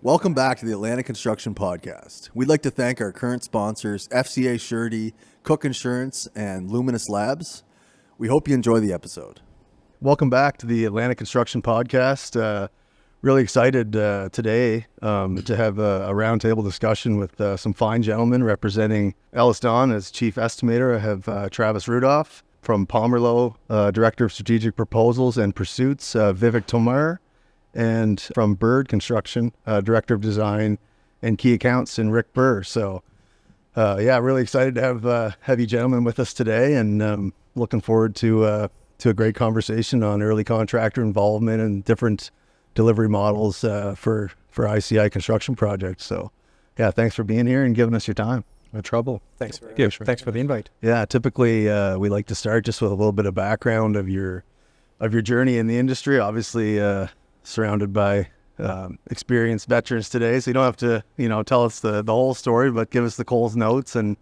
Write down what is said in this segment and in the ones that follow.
Welcome back to the Atlantic Construction Podcast. We'd like to thank our current sponsors, FCA Surety, Cook Insurance, and Luminous Labs. We hope you enjoy the episode. Welcome back to the Atlantic Construction Podcast. Really excited today to have a roundtable discussion with some fine gentlemen representing Ellis as Chief Estimator. I have Travis Rudolph from Pomerleau, Director of Strategic Proposals and Pursuits, Vivek Tomar, and from Buhr Construction, Director of Design and Key Accounts, and Rick Buhr. So, really excited to have you gentlemen with us today, and looking forward to a great conversation on early contractor involvement and different delivery models for ICI Construction projects. So, thanks for being here and giving us your time. No trouble. Thanks for the invite. Yeah, typically we like to start just with a little bit of background of your journey in the industry. Obviously, surrounded by experienced veterans today, so you don't have to tell us the whole story, but give us the Coles Notes and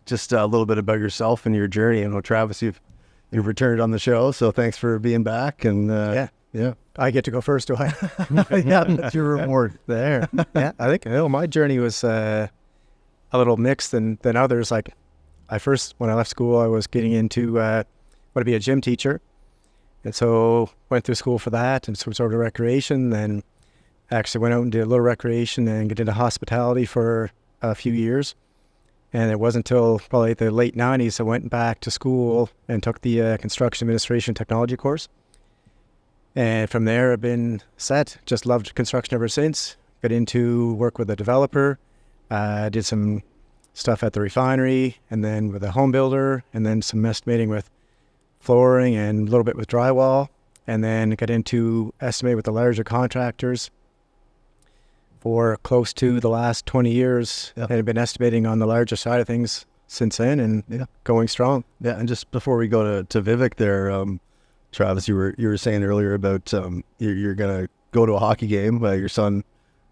just a little bit about yourself and your journey. Travis, you've returned on the show, so thanks for being back. And yeah, I get to go first, do I? Yeah, that's your reward there. Yeah, I think my journey was a little mixed than others. Like, when I left school, I was getting into want to be a gym teacher. And so went through school for that and sort of recreation, then actually went out and did a little recreation and get into hospitality for a few years. And it wasn't until probably the late 90s I went back to school and took the Construction Administration Technology course. And from there I've been set. Just loved construction ever since. Got into work with a developer, did some stuff at the refinery, and then with a home builder, and then some estimating with flooring and a little bit with drywall, and then got into estimate with the larger contractors for close to the last 20 years. Yep. And have been estimating on the larger side of things since then, and going strong. Yeah, and just before we go to Vivek there, Travis, you were saying earlier about you're going to go to a hockey game. Your son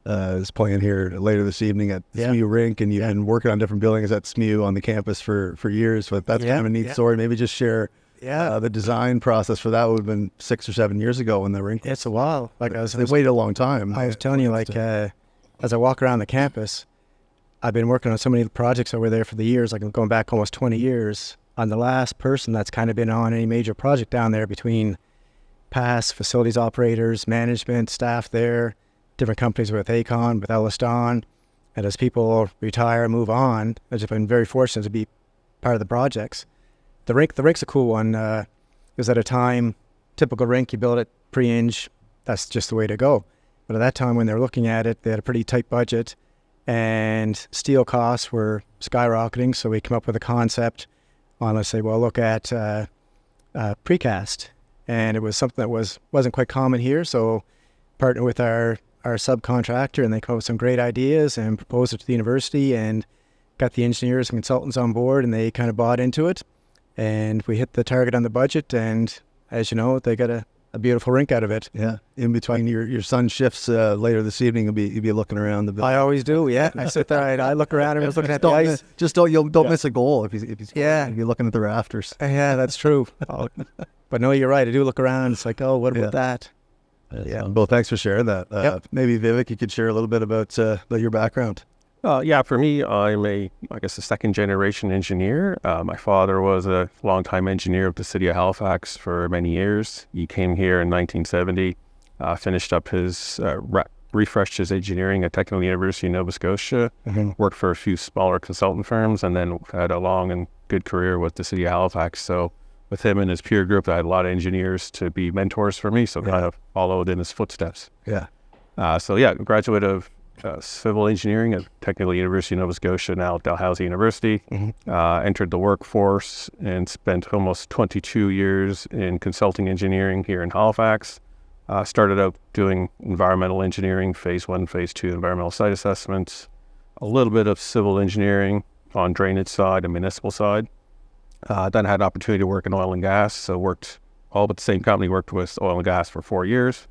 is playing here later this evening at the SMU rink, and you've been working on different buildings at SMU on the campus for years. But that's kind of a neat story. Maybe just share the design process for that. Would have been 6 or 7 years ago when the rink. It's a while. They waited a long time. I was telling you, as I walk around the campus, I've been working on so many projects over there for the years. Like, I'm going back almost 20 years. I'm the last person that's kind of been on any major project down there, between past facilities operators, management, staff there, different companies with Acon, with Ellis. And as people retire, move on, I've just been very fortunate to be part of the projects. The rink's a cool one. It was at a time, typical rink, you build it pre-inch, that's just the way to go. But at that time, when they were looking at it, they had a pretty tight budget, and steel costs were skyrocketing. So we came up with a concept on, let's say, look at precast. And it was something that wasn't quite common here. So partnered with our subcontractor, and they came up with some great ideas and proposed it to the university, and got the engineers and consultants on board, and they kind of bought into it. And we hit the target on the budget, and as you know, they got a beautiful rink out of it. Yeah. In between your son's shifts later this evening, you'll be looking around the building. I always do. Yeah. I sit there. I look around and I was looking at the ice. Don't miss a goal if he's you're looking at the rafters. Yeah, that's true. But no, you're right. I do look around. It's like, what about that? Well, thanks for sharing that. Maybe Vivek, you could share a little bit about your background. For me, I'm a second generation engineer. My father was a longtime engineer of the city of Halifax for many years. He came here in 1970, finished up refreshed his engineering at Technical University of Nova Scotia, worked for a few smaller consultant firms, and then had a long and good career with the city of Halifax. So with him and his peer group, I had a lot of engineers to be mentors for me, so kind of followed in his footsteps. Graduate of civil engineering at Technical University of Nova Scotia, now Dalhousie University. Entered the workforce and spent almost 22 years in consulting engineering here in Halifax. Started out doing environmental engineering, phase 1, phase 2 environmental site assessments, a little bit of civil engineering on drainage side and municipal side. Then I had an opportunity to work in oil and gas, so worked all but the same company, worked with oil and gas for 4 years.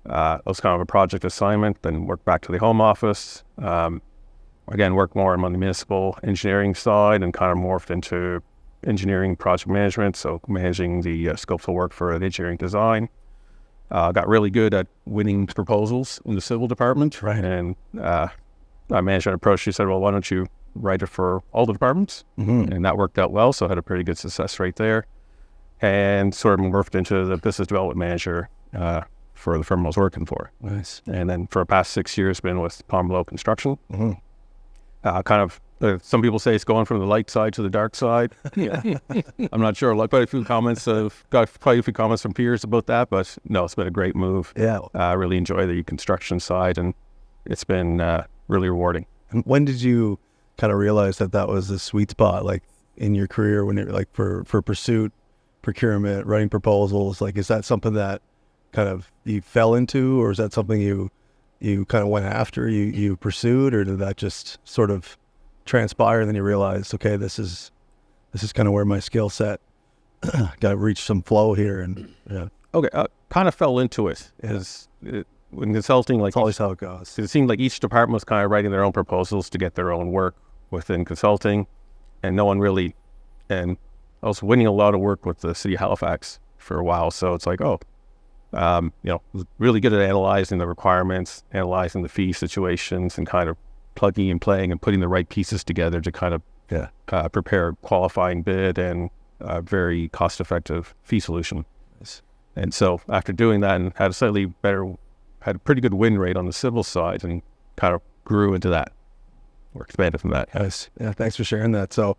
It was kind of a project assignment, then worked back to the home office. Again, worked more on the municipal engineering side and kind of morphed into engineering project management, so managing the scopes of work for the engineering design. got really good at winning proposals in the civil department. Right. And my manager approached, she said, well, why don't you write it for all the departments? And that worked out well, so I had a pretty good success rate there. And sort of morphed into the business development manager for the firm I was working for. Nice. And then for the past 6 years, been with Pomerleau Construction. Some people say it's going from the light side to the dark side. I'm not sure. Like, quite a few comments from peers about that, but no, it's been a great move. Yeah. I really enjoy the construction side, and it's been really rewarding. And when did you kind of realize that was the sweet spot, like in your career, when it like for pursuit, procurement, writing proposals? Like, is that something that kind of you fell into, or is that something you kind of went after, you pursued, or did that just sort of transpire and then you realized, okay, this is kind of where my skill set got to reach some flow here? And yeah. Okay, kind of fell into it. When consulting, like, It's always how it goes. it seemed like each department was kind of writing their own proposals to get their own work within consulting, and no one really. And I was winning a lot of work with the city of Halifax for a while, so it's like, was really good at analyzing the requirements, analyzing the fee situations, and kind of plugging and playing and putting the right pieces together to kind of prepare a qualifying bid and a very cost-effective fee solution. Yes. And so after doing that, and had a pretty good win rate on the civil side, and kind of grew into that, or expanded from that. Nice. Yeah, thanks for sharing that. So,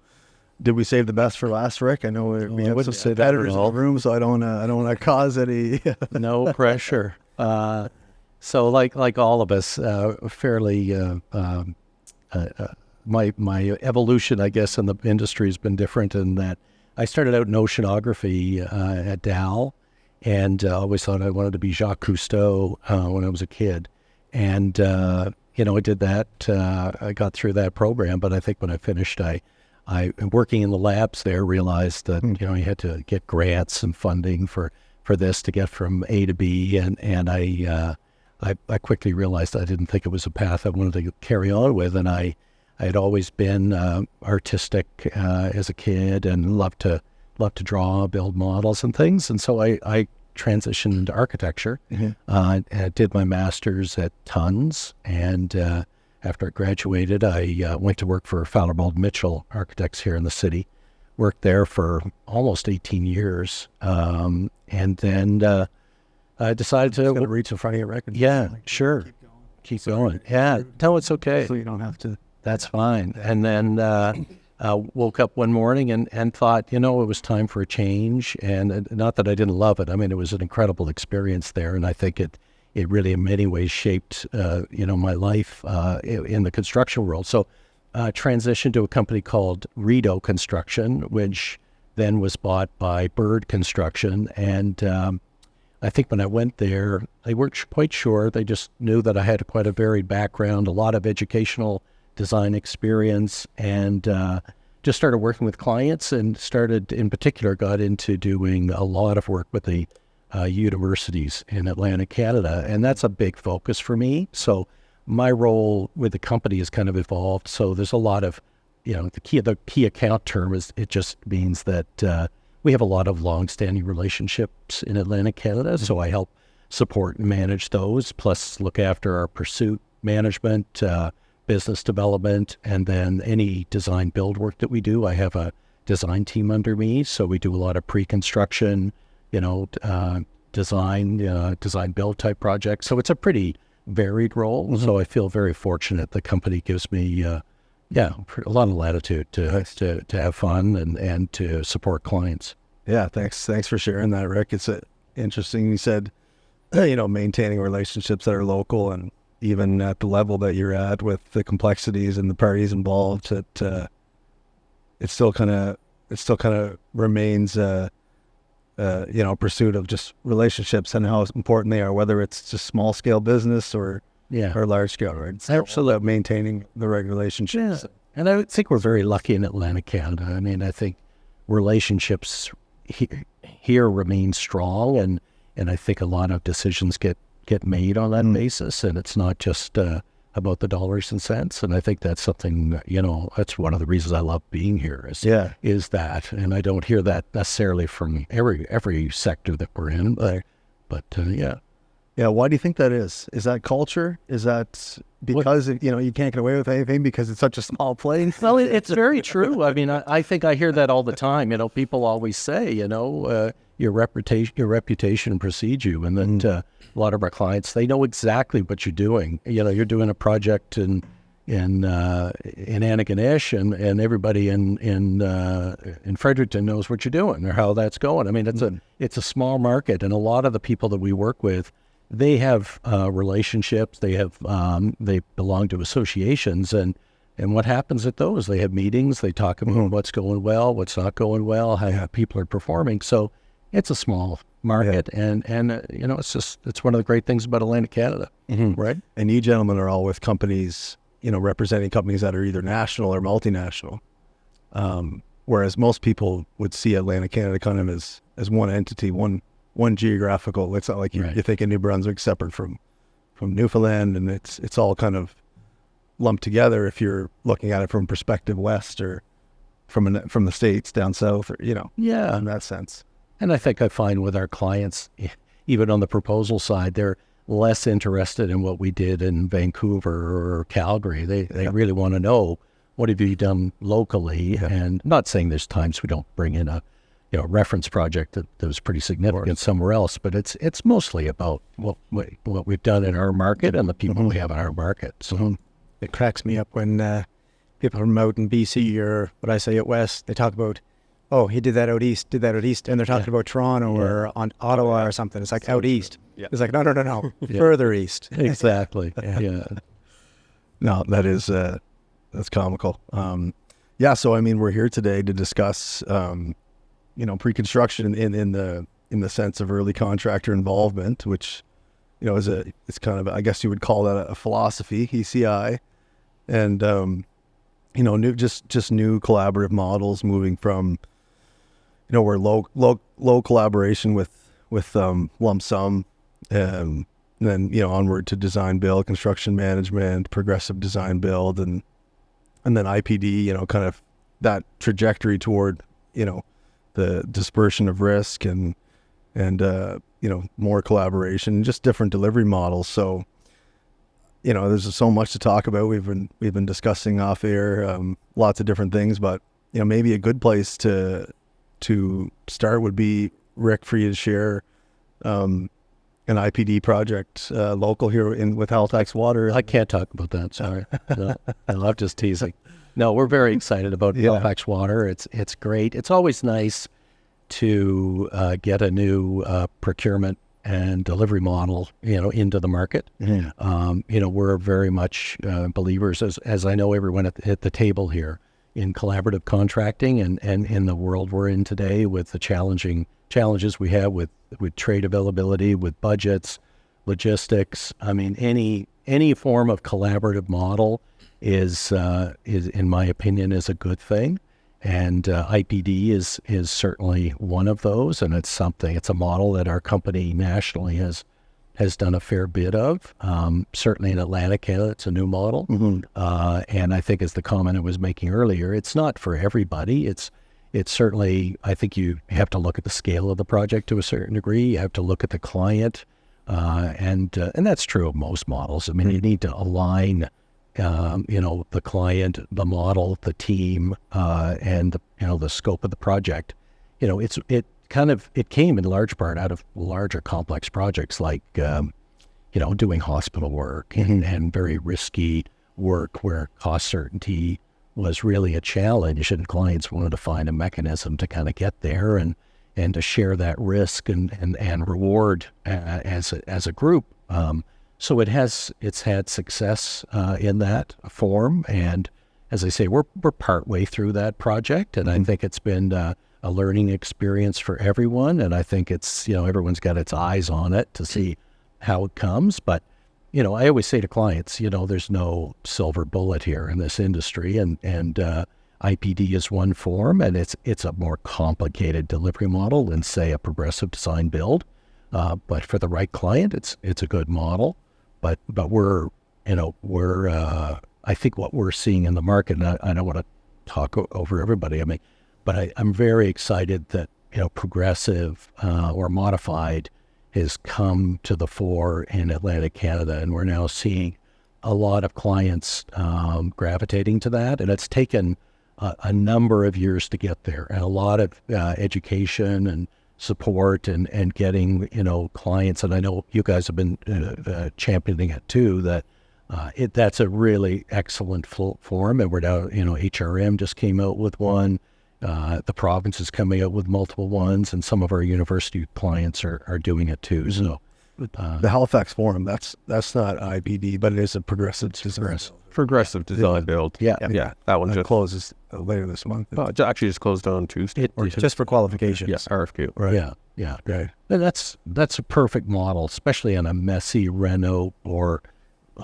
did we save the best for last, Rick? I know we have some competitors in the room, so I don't want to cause any. No pressure. So like all of us, fairly, my evolution, I guess, in the industry has been different in that I started out in oceanography at Dow, and always thought I wanted to be Jacques Cousteau when I was a kid. And, I did that. I got through that program, but I think when I finished, I working in the labs there, realized that, you had to get grants and funding for this to get from A to B. And I quickly realized I didn't think it was a path I wanted to carry on with. And I had always been artistic as a kid and loved to draw, build models and things. And so I transitioned into architecture. I did my master's at Tons, and after I graduated, I went to work for Fowler Mitchell Architects here in the city. Worked there for almost 18 years, and then I decided to reach in front of your record. Yeah, sure. Keep going. Yeah, no, it's okay. So you don't have to. That's fine. And then woke up one morning and thought, it was time for a change. And not that I didn't love it. I mean, it was an incredible experience there. And I think it really in many ways shaped, my life in the construction world. So transitioned to a company called Rudolph Construction, which then was bought by Buhr Construction. And I think when I went there, they weren't quite sure. They just knew that I had quite a varied background, a lot of educational design experience, and just started working with clients, and got into doing a lot of work with the universities in Atlantic Canada. And that's a big focus for me. So my role with the company has kind of evolved. So there's a lot of, the key account term is, it just means that we have a lot of long-standing relationships in Atlantic Canada. So I help support and manage those, plus look after our pursuit management, business development, and then any design build work that we do. I have a design team under me, so we do a lot of pre-construction, design build type projects. So it's a pretty varied role. Mm-hmm. So I feel very fortunate. The company gives me a lot of latitude to have fun and to support clients. Yeah, thanks for sharing that, Rick. It's interesting. You said, maintaining relationships that are local, and even at the level that you're at with the complexities and the parties involved, it still kind of remains pursuit of just relationships and how important they are, whether it's just small scale business or large scale, right? It's absolutely maintaining the right relationships. Yeah. And I think we're very lucky in Atlantic Canada. I mean, I think relationships here remain strong, and I think a lot of decisions get made on that basis, and it's not just about the dollars and cents. And I think that's something, that's one of the reasons I love being here is that, and I don't hear that necessarily from every sector that we're in, Yeah. Yeah. Why do you think that is? Is that culture? Is that because you can't get away with anything because it's such a small place? Well, it's very true. I mean, I think I hear that all the time. People always say, your reputation precedes you, and that a lot of our clients, they know exactly what you're doing. You're doing a project in Antigonish, and everybody in Fredericton knows what you're doing or how that's going. I mean, it's a small market, and a lot of the people that we work with, they have relationships. They belong to associations, and what happens at those? They have meetings. They talk about what's going well, what's not going well, how people are performing. So it's a small market, and it's one of the great things about Atlantic Canada, right? And you gentlemen are all with companies, representing companies that are either national or multinational, whereas most people would see Atlantic Canada kind of as one entity, one geographical. It's not like you think of New Brunswick separate from Newfoundland, and it's all kind of lumped together if you're looking at it from perspective west or from the States down south, or in that sense. And I think I find with our clients, even on the proposal side, they're less interested in what we did in Vancouver or Calgary. They really want to know, what have you done locally? Yeah. And I'm not saying there's times we don't bring in a reference project that was pretty significant somewhere else, but it's mostly about what we've done in our market and the people we have in our market. So it cracks me up when people from out in BC or what I say out west, they talk about, oh, he did that out east, and they're talking about Toronto or on Ottawa or something. It's like out east. Yeah. It's like no, further east. Exactly. Yeah. No, that is that's comical. So I mean, we're here today to discuss pre-construction in the sense of early contractor involvement, which it's kind of, I guess you would call that a philosophy, ECI, and new collaborative models moving from where low collaboration with lump sum, and then onward to design build, construction management, progressive design build, and then IPD, kind of that trajectory toward the dispersion of risk and more collaboration, just different delivery models. So there's so much to talk about. We've been discussing off air lots of different things, but maybe a good place to start would be, Rick, for you to share an IPD project local here with Halifax Water. I can't talk about that. Sorry. No, I love just teasing. No, we're very excited about Halifax Water. It's great. It's always nice to get a new procurement and delivery model, into the market. Yeah. We're very much believers, as I know everyone at the table here, in collaborative contracting and in the world we're in today with the challenges we have with trade availability, with budgets, logistics. I mean, any form of collaborative model is in my opinion is a good thing, and IPD is certainly one of those, and it's a model that our company nationally has done a fair bit of. Certainly in Atlantic Canada, it's a new model, and I think, as the comment I was making earlier, it's not for everybody. It's certainly, I think you have to look at the scale of the project to a certain degree. You have to look at the client, and that's true of most models. I mean, you need to align the client, the model, the team, and the scope of the project. It came in large part out of larger complex projects like, doing hospital work and very risky work where cost certainty was really a challenge, and clients wanted to find a mechanism to kind of get there and to share that risk and reward as a group. So it's had success in that form, and as I say, we're partway through that project, and I think it's been a learning experience for everyone, and I think it's everyone's got its eyes on it to see how it comes. But I always say to clients, there's no silver bullet here in this industry, and IPD is one form, and it's a more complicated delivery model than, say, a progressive design build. But for the right client, it's a good model. But we're I think what we're seeing in the market, and I don't want to talk over everybody. I mean, but I'm very excited that progressive or modified has come to the fore in Atlantic Canada, and we're now seeing a lot of clients gravitating to that, and it's taken a number of years to get there, and a lot of education and support and getting, clients, and I know you guys have been championing it too, that's a really excellent form, and we're now, HRM just came out with one, the province is coming out with multiple ones, and some of our university clients are doing it too, so. The Halifax Forum, that's not IBD, but it is a progressive design. Progressive design build. Yeah. That one just closes later this month. actually just closed on Tuesday. Just for qualifications. Yes, RFQ. Right. Yeah. Right. And that's a perfect model, especially on a messy reno or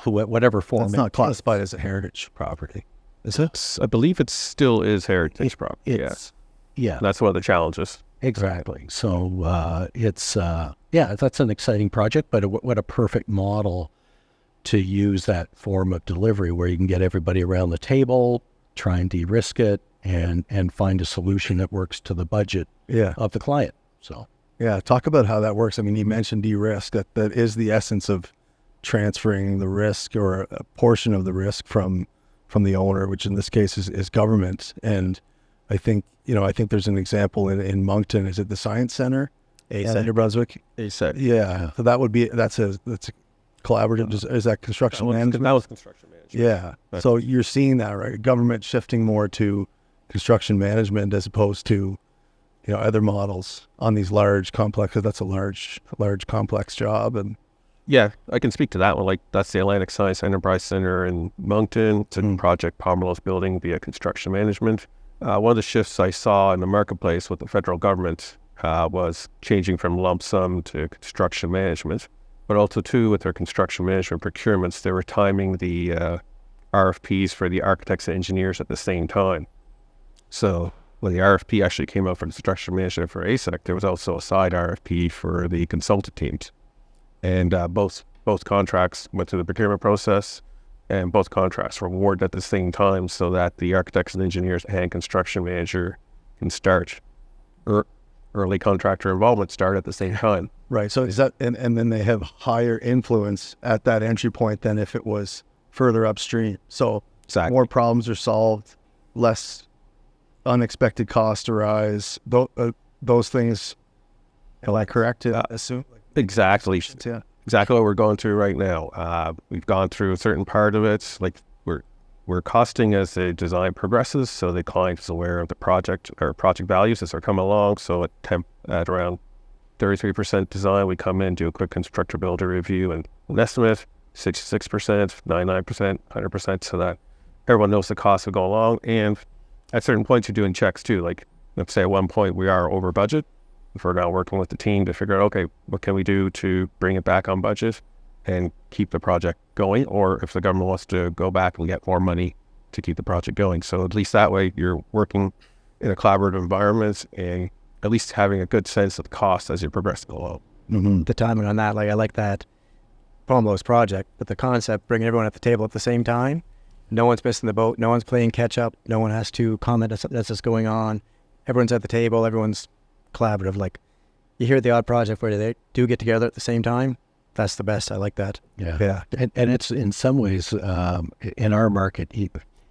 whatever form. That's not classified as a heritage property, is it? I believe it still is heritage property. Yes. Yeah. That's one of the challenges. Exactly. So that's an exciting project, but what a perfect model to use that form of delivery where you can get everybody around the table, try and de-risk it, and find a solution that works to the budget of the client. So talk about how that works. I mean, you mentioned de-risk. That is the essence of transferring the risk or a portion of the risk from the owner, which in this case is government. And I think there's an example in Moncton. Is it the Science Center? New Brunswick? ASET. Yeah. So that's a collaborative. Is that construction management? That was construction management. Yeah. So you're seeing that, right? Government shifting more to construction management as opposed to, other models on these large complex. 'Cause that's a large complex job. And yeah, I can speak to that one. Like that's the Atlantic Science Enterprise Center in Moncton. It's a project Pomerleau's building via construction management. One of the shifts I saw in the marketplace with the federal government was changing from lump sum to construction management, but also too with their construction management procurements, they were timing the RFPs for the architects and engineers at the same time. So when the RFP actually came out for construction management for ASEC, there was also a side RFP for the consultant teams, and both contracts went through the procurement process, and both contracts were awarded at the same time, so that the architects and engineers and construction manager can start early contractor involvement start at the same time. Right. So is that, and then they have higher influence at that entry point than if it was further upstream. So Exactly. More problems are solved, less unexpected costs arise. Those things, am I correct to assume? Exactly. Yeah. Exactly what we're going through right now. We've gone through a certain part of it. Like we're costing as the design progresses, so the client is aware of the project or project values as they're coming along. So at around 33% design, we come in, do a quick constructor builder review and an estimate. 66%, 99%, 100%, so that everyone knows the costs will go along. And at certain points, you're doing checks too. Like let's say at one point we are over budget. If we're now working with the team to figure out, okay, what can we do to bring it back on budget and keep the project going, or if the government wants to go back and get more money to keep the project going. So at least that way you're working in a collaborative environment and at least having a good sense of the cost as you're progressing along. Mm-hmm. The timing on that, I like that Pomerleau's project, but the concept, bringing everyone at the table at the same time, no one's missing the boat, no one's playing catch up, no one has to comment that's just going on. Everyone's at the table, everyone's collaborative. Like you hear the odd project where they do get together at the same time. That's the best. I like that. Yeah. And it's in some ways, in our market,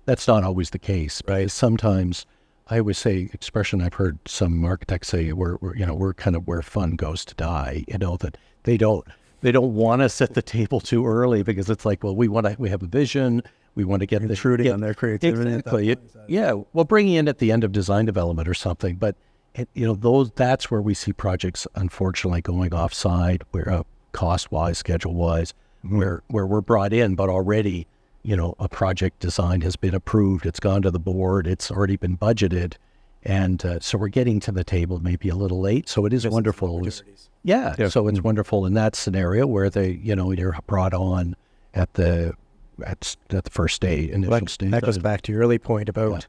that's not always the case, right? Sometimes I always say expression I've heard some architects say we're kind of where fun goes to die, that they don't want us at the table too early because it's like, well, we have a vision. We want to get intruding on their creativity. Exactly. Well, bringing in at the end of design development or something, but that's where we see projects unfortunately going offside, where cost-wise, schedule-wise, where we're brought in, but already, a project design has been approved, it's gone to the board, it's already been budgeted, and so we're getting to the table maybe a little late. So it is wonderful. So it's wonderful in that scenario where you're brought on at the first stage, initial stage. That goes back to your early point about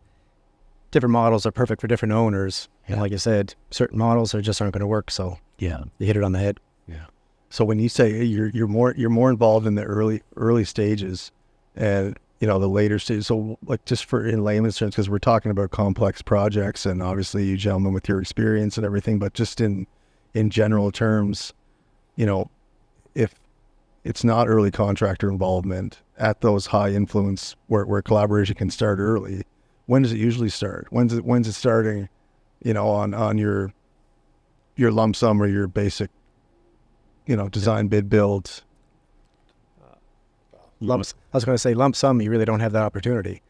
different models are perfect for different owners. Yeah. And like you said, certain models aren't going to work. So you hit it on the head. Yeah. So when you say you're more involved in the early stages and the later stages, so like just for in layman's terms, because we're talking about complex projects and obviously you gentlemen with your experience and everything, but just in general terms, if it's not early contractor involvement at those high influence where collaboration can start early, when does it usually start? When's it starting, on your lump sum or your basic, design, bid, build? I was going to say lump sum, you really don't have that opportunity.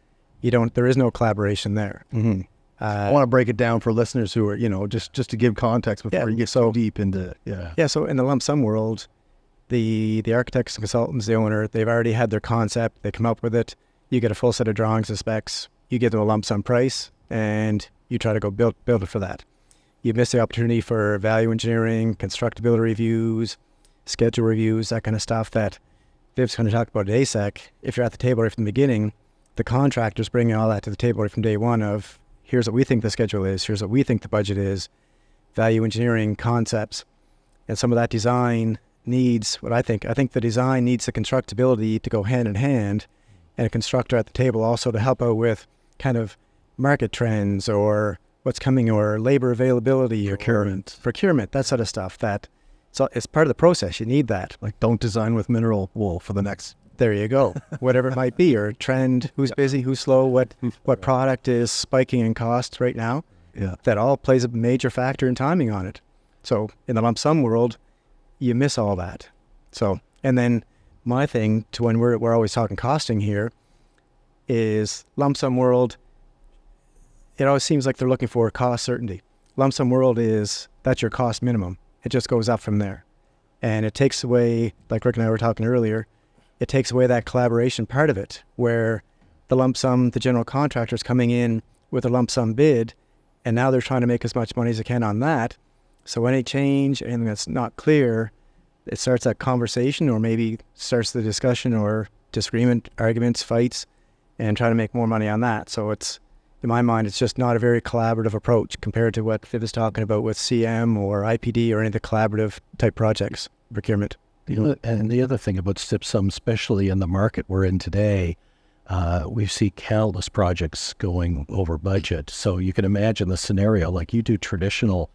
There is no collaboration there. Mm-hmm. I want to break it down for listeners who are, just to give context before you get so deep into, So in the lump sum world, the architects and consultants, the owner, they've already had their concept. They come up with it. You get a full set of drawings and specs. You give them a lump sum price, and you try to go build it for that. You miss the opportunity for value engineering, constructability reviews, schedule reviews, that kind of stuff that Viv's going to talk about at ASEC. If you're at the table right from the beginning, the contractor's bringing all that to the table right from day one of, here's what we think the schedule is, here's what we think the budget is, value engineering concepts. And some of that design needs what I think the design needs the constructability to go hand in hand, and a constructor at the table also to help out with kind of market trends or what's coming or labor availability or procurement, that sort of stuff. So it's part of the process. You need that. Like, don't design with mineral wool for the next. There you go. Whatever it might be, or trend, who's busy, who's slow, what product is spiking in cost right now. Yeah. That all plays a major factor in timing on it. So in the lump sum world, you miss all that. So, and then my thing to when we're always talking costing here is lump sum world, it always seems like they're looking for cost certainty. Lump sum world that's your cost minimum. It just goes up from there. And it takes away, like Rick and I were talking earlier, it takes away that collaboration part of it, where the lump sum, the general contractor's coming in with a lump sum bid, and now they're trying to make as much money as they can on that. So any change, anything that's not clear, it starts that conversation, or maybe starts the discussion or disagreement, arguments, fights, and try to make more money on that. So it's, in my mind, it's just not a very collaborative approach compared to what Viv is talking about with CM or IPD or any of the collaborative type projects, procurement. And the other thing about STIP sum, especially in the market we're in today, we see countless projects going over budget. So you can imagine the scenario, like you do traditional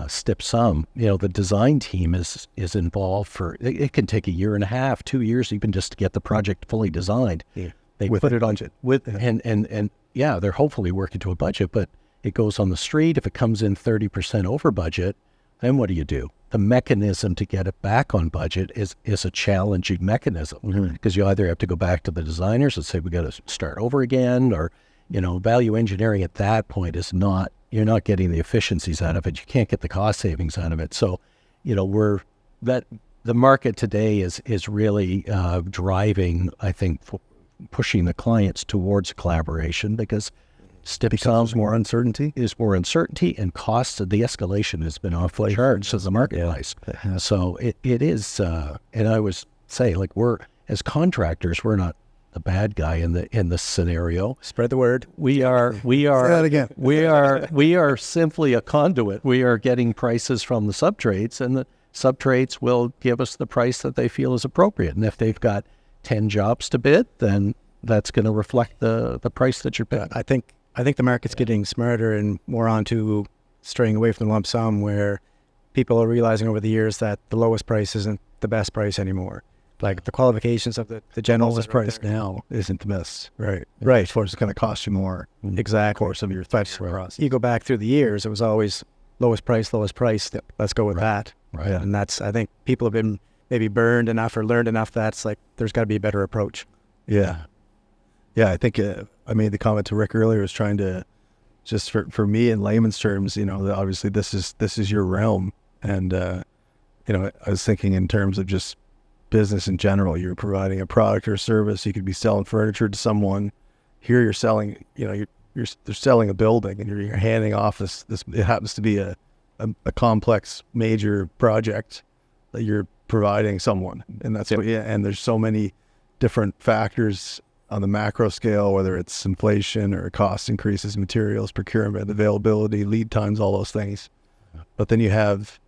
STIP sum, the design team is involved for, it can take a year and a half, 2 years, even just to get the project fully designed. Yeah. They with put it on budget. And they're hopefully working to a budget, but it goes on the street. If it comes in 30% over budget, then what do? The mechanism to get it back on budget is a challenging mechanism, because you either have to go back to the designers and say, we got to start over again, or, value engineering at that point is not, you're not getting the efficiencies out of it. You can't get the cost savings out of it. So, the market today is really driving, I think, pushing the clients towards collaboration, because STIP sums more uncertainty, and costs of the escalation has been off the charts as the marketplace. Yeah. So it is, and I always say, like, we're, as contractors, we're not the bad guy in this scenario. Spread the word. We are. Say that again. We are simply a conduit. We are getting prices from the subtrades, and the subtrades will give us the price that they feel is appropriate. And if they've got 10 jobs to bid, then that's going to reflect the price that you're bidding. I think the market's getting smarter and more onto straying away from the lump sum, where people are realizing over the years that the lowest price isn't the best price anymore. Like the qualifications of the general lowest price now isn't the best. Right. Of course, it's going to cost you more. Exactly. Course of your process. You go back through the years, it was always lowest price. Let's go with that. Right. And that's, I think people have been maybe burned enough or learned enough that's like, there's got to be a better approach. Yeah. I think I made the comment to Rick earlier, was trying to, just for me in layman's terms, obviously this is your realm. And, I was thinking in terms of just business in general. You're providing a product or service. You could be selling furniture to someone. Here you're selling, they're selling a building, and you're handing off this, it happens to be a complex major project that you're providing someone. And that's and there's so many different factors on the macro scale, whether it's inflation or cost increases, materials, procurement, availability, lead times, all those things. But then you have,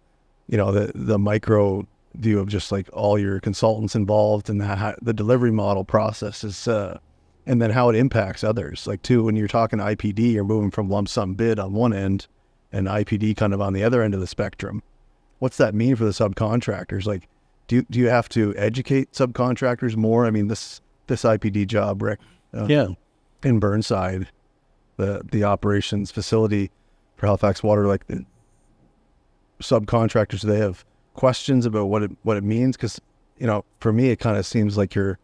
the micro view of just like all your consultants involved, and the delivery model process is, and then how it impacts others. Like too, when you're talking IPD, you're moving from lump sum bid on one end and IPD kind of on the other end of the spectrum. what's that mean for the subcontractors? Like, do you have to educate subcontractors more? I mean, this IPD job, Rick, in Burnside, the operations facility for Halifax Water, like the subcontractors, they have questions about what it means, because for me it kind of seems like you're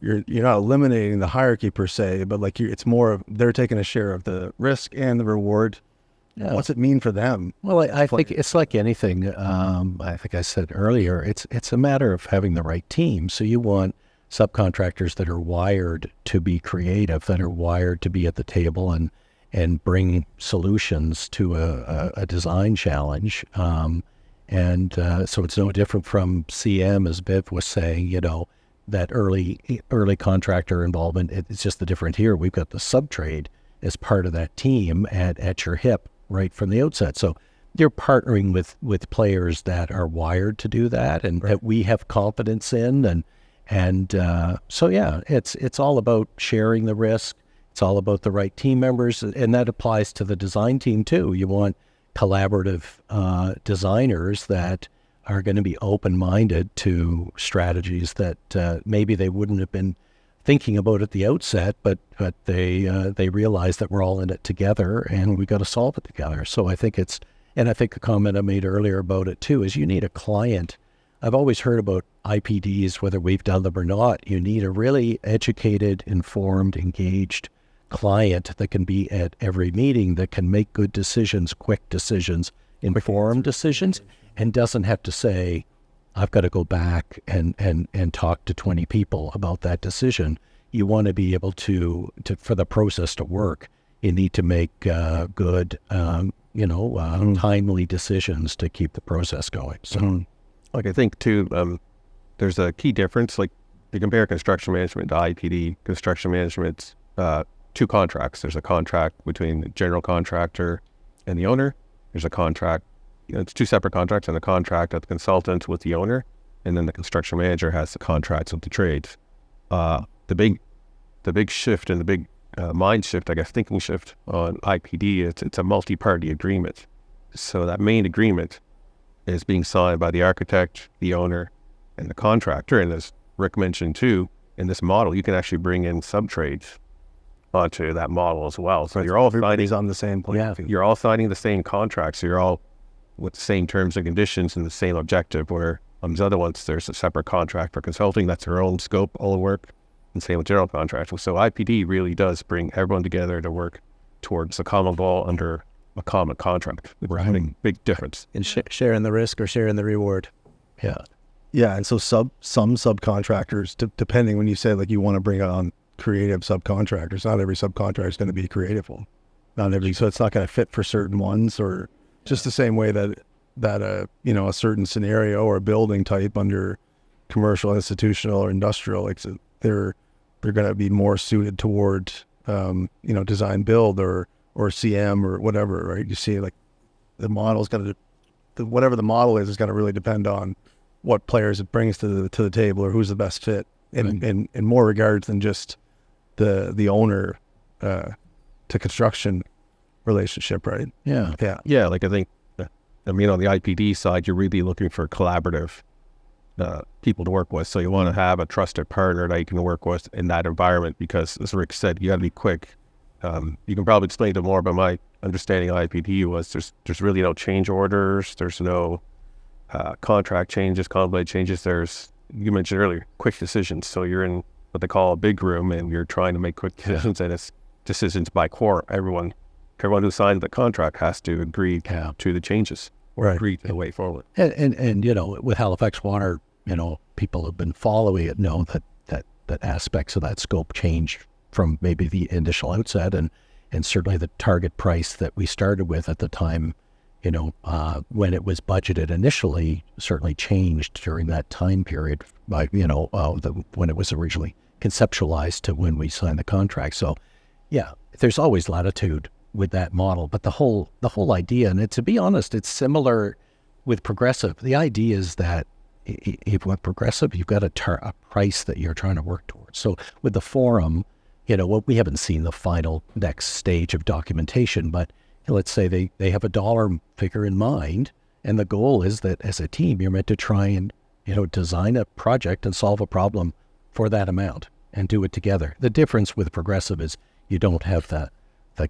not eliminating the hierarchy per se, but like it's more of they're taking a share of the risk and the reward. Yeah. What's it mean for them? Well, I think it's like anything. I think I said earlier, it's a matter of having the right team. So you want subcontractors that are wired to be creative, that are wired to be at the table and bring solutions to a design challenge. So it's no different from CM, as Viv was saying, that early contractor involvement. It's just the different here. We've got the subtrade as part of that team at your hip right from the outset. So you're partnering with players that are wired to do that and that we have confidence in. And so, it's all about sharing the risk. It's all about the right team members. And that applies to the design team too. You want collaborative designers that are going to be open-minded to strategies that maybe they wouldn't have been thinking about at the outset, but they realize that we're all in it together and we got to solve it together. So I think I think the comment I made earlier about it too is you need a client. I've always heard about IPDs, whether we've done them or not. You need a really educated, informed, engaged client that can be at every meeting, that can make good decisions, quick decisions, informed decisions, and doesn't have to say, I've got to go back and talk to 20 people about that decision. You want to be able to for the process to work, you need to make good, timely decisions to keep the process going. So, like I think too, there's a key difference. Like you compare construction management to IPD. Construction management's two contracts. There's a contract between the general contractor and the owner. There's a contract. It's two separate contracts, and a contract of the consultant with the owner, and then the construction manager has the contracts with the trades. The big shift and the big mind shift, I guess, thinking shift on IPD, it's a multi-party agreement. So that main agreement is being signed by the architect, the owner, and the contractor. And as Rick mentioned too, in this model, you can actually bring in sub-trades onto that model as well. So you're all everybody's on the same plane. You're all signing the same contracts. So you're all with the same terms and conditions and the same objective, where on these other ones, there's a separate contract for consulting. That's their own scope, all the work, and same with general contracting. So IPD really does bring everyone together to work towards a common goal under a common contract. We're having big difference. In sharing the risk or sharing the reward. Yeah. Yeah, and so some subcontractors, depending when you say like you want to bring on creative subcontractors, not every subcontractor is going to be creative. So it's not going to fit for certain ones, or just the same way that a certain scenario or a building type under commercial, institutional, or industrial, like they're going to be more suited toward design build or CM or whatever, right? You see, like the model's going to whatever the model is going to really depend on what players it brings to the table, or who's the best fit in more regards than just the owner to construction relationship, right? Yeah. Like I think, on the IPD side, you're really looking for collaborative people to work with. So you want to have a trusted partner that you can work with in that environment, because as Rick said, you got to be quick. You can probably explain to more, about my understanding of IPD was there's really no change orders. There's no contract changes, convoy changes. You mentioned earlier, quick decisions. So you're in what they call a big room, and you're trying to make quick decisions, and it's decisions by Corp. Everyone who signed the contract has to agree to the changes, or agree to the way forward. And with Halifax Water, people have been following it know that aspects of that scope change from maybe the initial outset, and certainly the target price that we started with at the time, when it was budgeted initially, certainly changed during that time period by, when it was originally conceptualized to when we signed the contract. So there's always latitude with that model, but the whole idea, and to be honest, it's similar with progressive. The idea is that if with progressive, you've got a price that you're trying to work towards. So with the forum, we haven't seen the final next stage of documentation, but let's say they have a dollar figure in mind, And the goal is that as a team, you're meant to try and, design a project and solve a problem for that amount and do it together. The difference with Progressive is you don't have the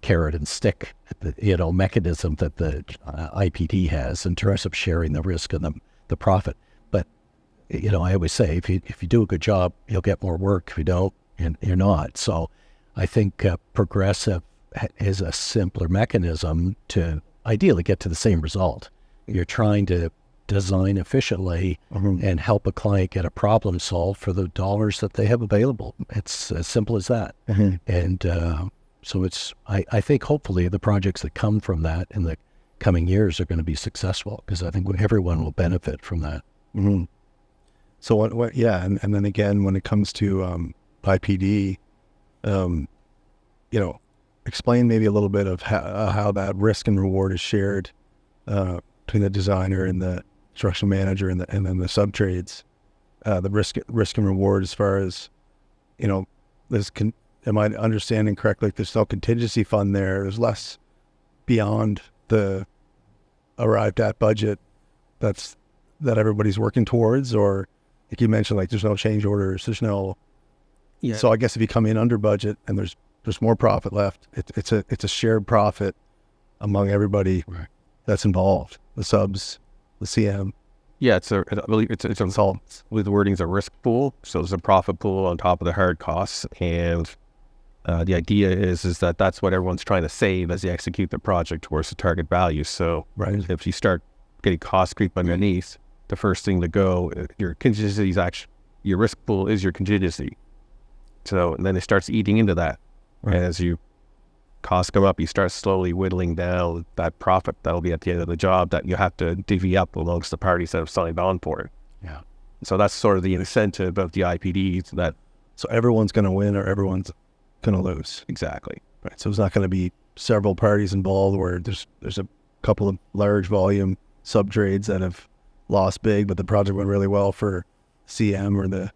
carrot and stick, mechanism that the IPD has in terms of sharing the risk and the profit. But, I always say, if you do a good job, you'll get more work. If you don't, you're not. So I think Progressive is a simpler mechanism to ideally get to the same result. You're trying to design efficiently and help a client get a problem solved for the dollars that they have available. It's as simple as that. And so I think hopefully the projects that come from that in the coming years are going to be successful, because I think everyone will benefit from that. So what and then again, when it comes to IPD, explain maybe a little bit of how that risk and reward is shared between the designer and the construction manager and then the sub-trades. The risk and reward, as far as, am I understanding correctly? There's no contingency fund there. There's less beyond the arrived at budget that everybody's working towards, or like you mentioned, like there's no change orders, there's no. Yeah. So I guess if you come in under budget and there's more profit left, it's a shared profit among everybody that's involved, the subs, the CM. Yeah, I believe it's with the wording's a risk pool. So there's a profit pool on top of the hard costs, and the idea is that that's what everyone's trying to save as they execute the project towards the target value. So if you start getting cost creep underneath, the first thing to go, your contingency is actually, your risk pool is your contingency. So and then it starts eating into that. And as you costs come up, you start slowly whittling down that profit that'll be at the end of the job that you have to divvy up amongst the parties that have signed on for it. Yeah. So that's sort of the incentive of the IPDs, that. So everyone's going to win or everyone's going to lose. Exactly. Right. So it's not going to be several parties involved where there's a couple of large volume sub trades that have lost big, but the project went really well for CM or the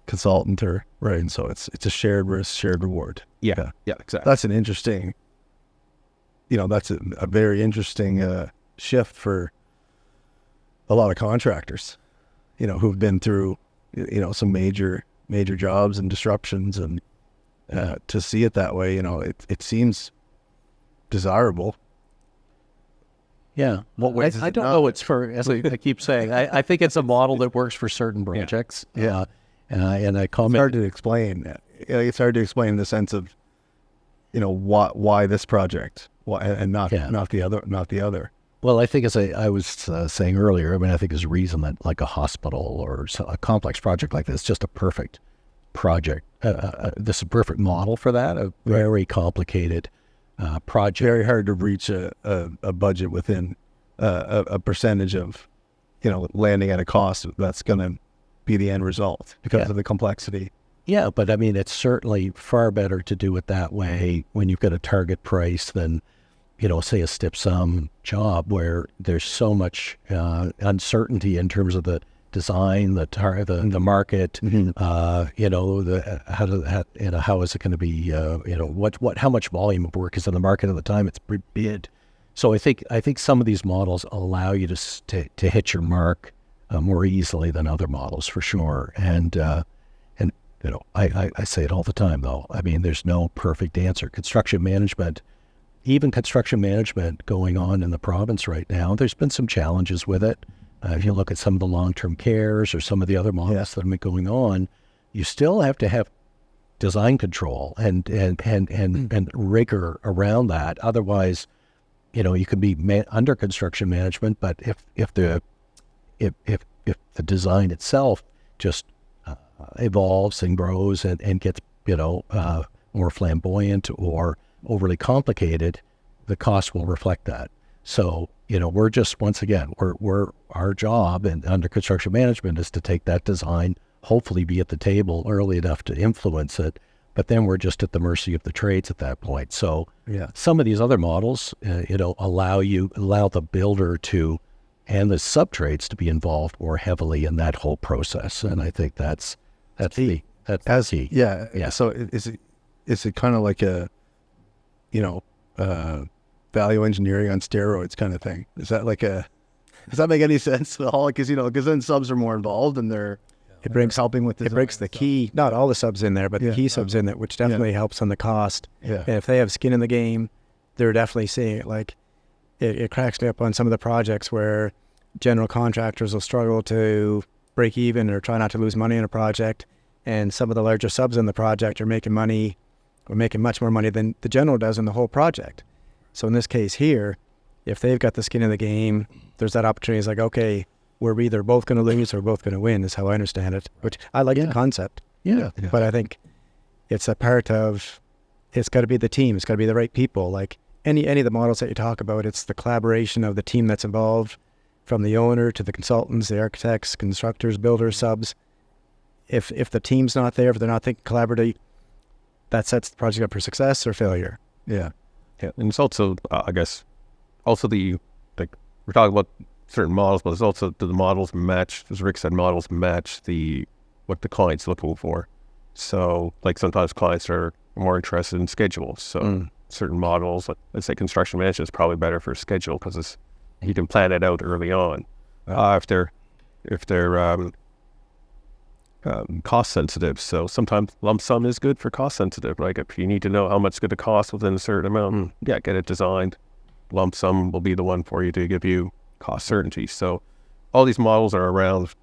consultant, or right. And so it's a shared risk, shared reward. Yeah, exactly. That's an interesting, that's a very interesting shift for a lot of contractors, who've been through, some major jobs and disruptions, and to see it that way, it seems desirable. Yeah. Well, I don't know. It's for, as I keep saying, I think it's a model that works for certain projects. Yeah. And I comment. It's hard to explain. It's hard to explain in the sense of, why this project, and not the other. Well, I think, as I was saying earlier, I think there's a reason that like a hospital or a complex project like this, just a perfect project. This is a perfect model for that. A very complicated project. Very hard to reach a budget within a percentage of, landing at a cost that's going to be the end result because of the complexity. Yeah, but it's certainly far better to do it that way when you've got a target price than, say a stiff sum job where there's so much uncertainty in terms of the design, the market, how is it going to be, how much volume of work is in the market at the time it's bid. So I think some of these models allow you to hit your mark more easily than other models, for sure. And I say it all the time, though. There's no perfect answer. Construction management going on in the province right now, there's been some challenges with it. If you look at some of the long-term cares or some of the other models that have been going on, you still have to have design control and rigor around that. Otherwise, you can be under construction management, but if the design itself just evolves and grows and gets more flamboyant or overly complicated, the cost will reflect that. So we're just, once again, our job and under construction management is to take that design, hopefully be at the table early enough to influence it, but then we're just at the mercy of the trades at that point. So some of these other models allow the builder to and the sub-trades to be involved more heavily in that whole process. And I think that's key. That's key. Yeah. So is it kind of like a, value engineering on steroids kind of thing? Is that like a Does that make any sense at all? Because because then subs are more involved and they're helping with it breaks the key, not all the subs in there, but the key subs in it, which definitely helps on the cost. Yeah. And if they have skin in the game, they're definitely seeing it. Like it cracks me up on some of the projects where general contractors will struggle to break even or try not to lose money in a project, and some of the larger subs in the project are making money, or making much more money than the general does in the whole project. So in this case here, if they've got the skin in the game, there's that opportunity. It's like, okay, we're either both going to lose or both going to win, is how I understand it, which I like the concept. Yeah. But I think it's a part of, it's got to be the team. It's got to be the right people. Like any of the models that you talk about, it's the collaboration of the team that's involved, from the owner to the consultants, the architects, constructors, builders, subs. If the team's not there, if they're not thinking collaboratively, that sets the project up for success or failure. Yeah. And it's also, I guess, also we're talking about certain models, but it's also the models match, as Rick said, models match what the client's looking for. So like sometimes clients are more interested in schedules. So certain models, let's say construction management is probably better for schedule because you can plan it out early on. If they're cost sensitive, so sometimes lump sum is good for cost sensitive. Like if you need to know how much it's going to cost within a certain amount, get it designed. Lump sum will be the one for you to give you cost certainty. So all these models are around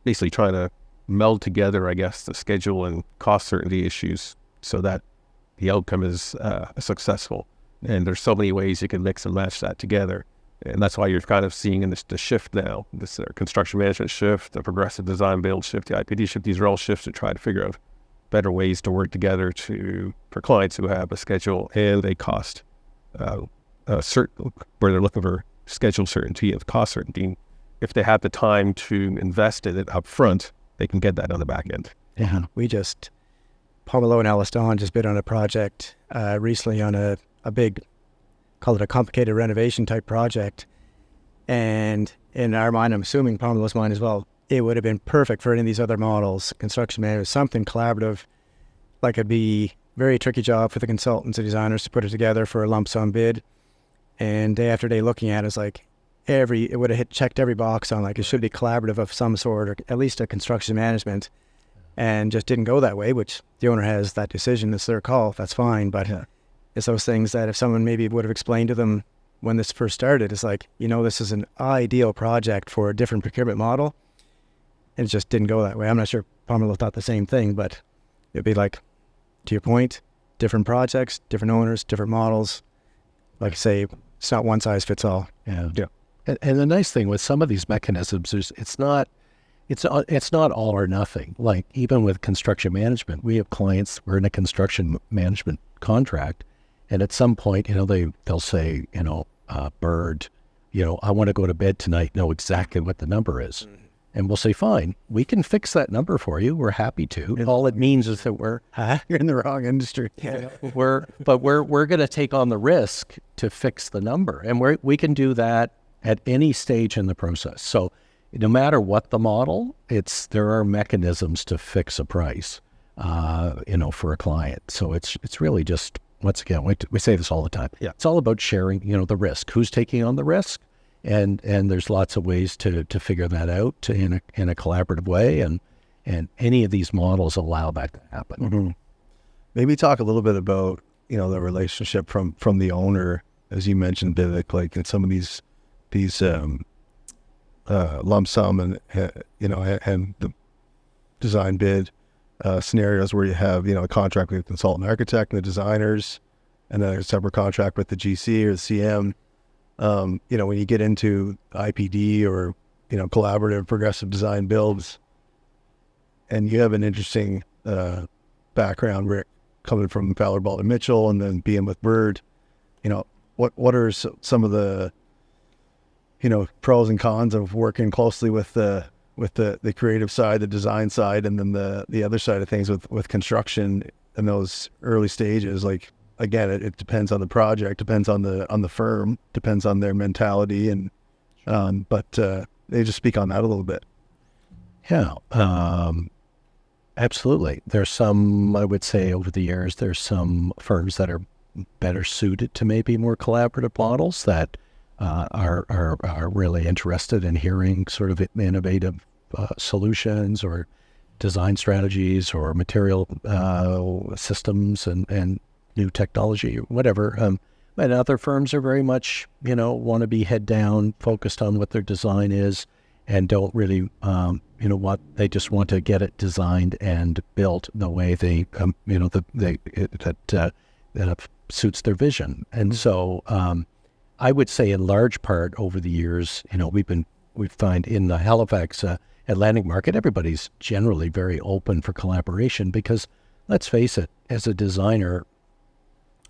basically trying to meld together, I guess, the schedule and cost certainty issues so that the outcome is successful. And there's so many ways you can mix and match that together. And that's why you're kind of seeing in the shift now, this construction management shift, the progressive design build shift, the IPD shift. These are all shifts to try to figure out better ways to work together for clients who have a schedule and a cost certain, where they're looking for schedule certainty and cost certainty. If they have the time to invest in it up front, they can get that on the back end. Yeah, Pomerleau and Ellis just bid on a project recently on a big, call it a complicated renovation type project. And in our mind, I'm assuming Pomerleau's mind as well, it would have been perfect for any of these other models, construction management, something collaborative. Like it'd be a very tricky job for the consultants and designers to put it together for a lump sum bid. And day after day looking at it, it's like it would have checked every box on like it should be collaborative of some sort, or at least a construction management, and just didn't go that way, which the owner has that decision. It's their call. That's fine. But it's those things that if someone maybe would have explained to them when this first started, it's like, this is an ideal project for a different procurement model. And it just didn't go that way. I'm not sure Pomerleau thought the same thing, but it'd be like, to your point, different projects, different owners, different models. Like I say, it's not one size fits all. Yeah. And the nice thing with some of these mechanisms is it's not all or nothing. Like even with construction management, we have clients, we're in a construction management contract, and at some point, they'll say, Bird, I want to go to bed tonight, know exactly what the number is. And we'll say, fine, we can fix that number for you. We're happy to. All it means is that you're in the wrong industry. We're going to take on the risk to fix the number. And we can do that at any stage in the process. So no matter what the model, there are mechanisms to fix a price, for a client. So it's really just, once again, we say this all the time. Yeah. It's all about sharing, the risk. Who's taking on the risk? And there's lots of ways to figure that out in a collaborative way, and any of these models allow that to happen. Mm-hmm. Maybe talk a little bit about the relationship from the owner, as you mentioned, Vivek, like in some of these lump sum and the design bid scenarios where you have a contract with the consultant architect and the designers, and then a separate contract with the GC or the CM. When you get into IPD or, collaborative progressive design builds, and you have an interesting background, Rick, coming from Fowler Baldwin Mitchell and then being with Bird, what are some of the, pros and cons of working closely with the creative side, the design side, and then the other side of things with construction in those early stages? Like, again, it depends on the project, depends on the firm, depends on their mentality, and but they just speak on that a little bit. Yeah, absolutely. There's some, I would say, over the years, there's some firms that are better suited to maybe more collaborative models that are really interested in hearing sort of innovative solutions or design strategies or material systems and new technology, whatever. And other firms are very much, want to be head down, focused on what their design is, and don't really, they just want to get it designed and built the way that suits their vision. And so I would say in large part over the years, we find in the Halifax Atlantic market, everybody's generally very open for collaboration because, let's face it, as a designer,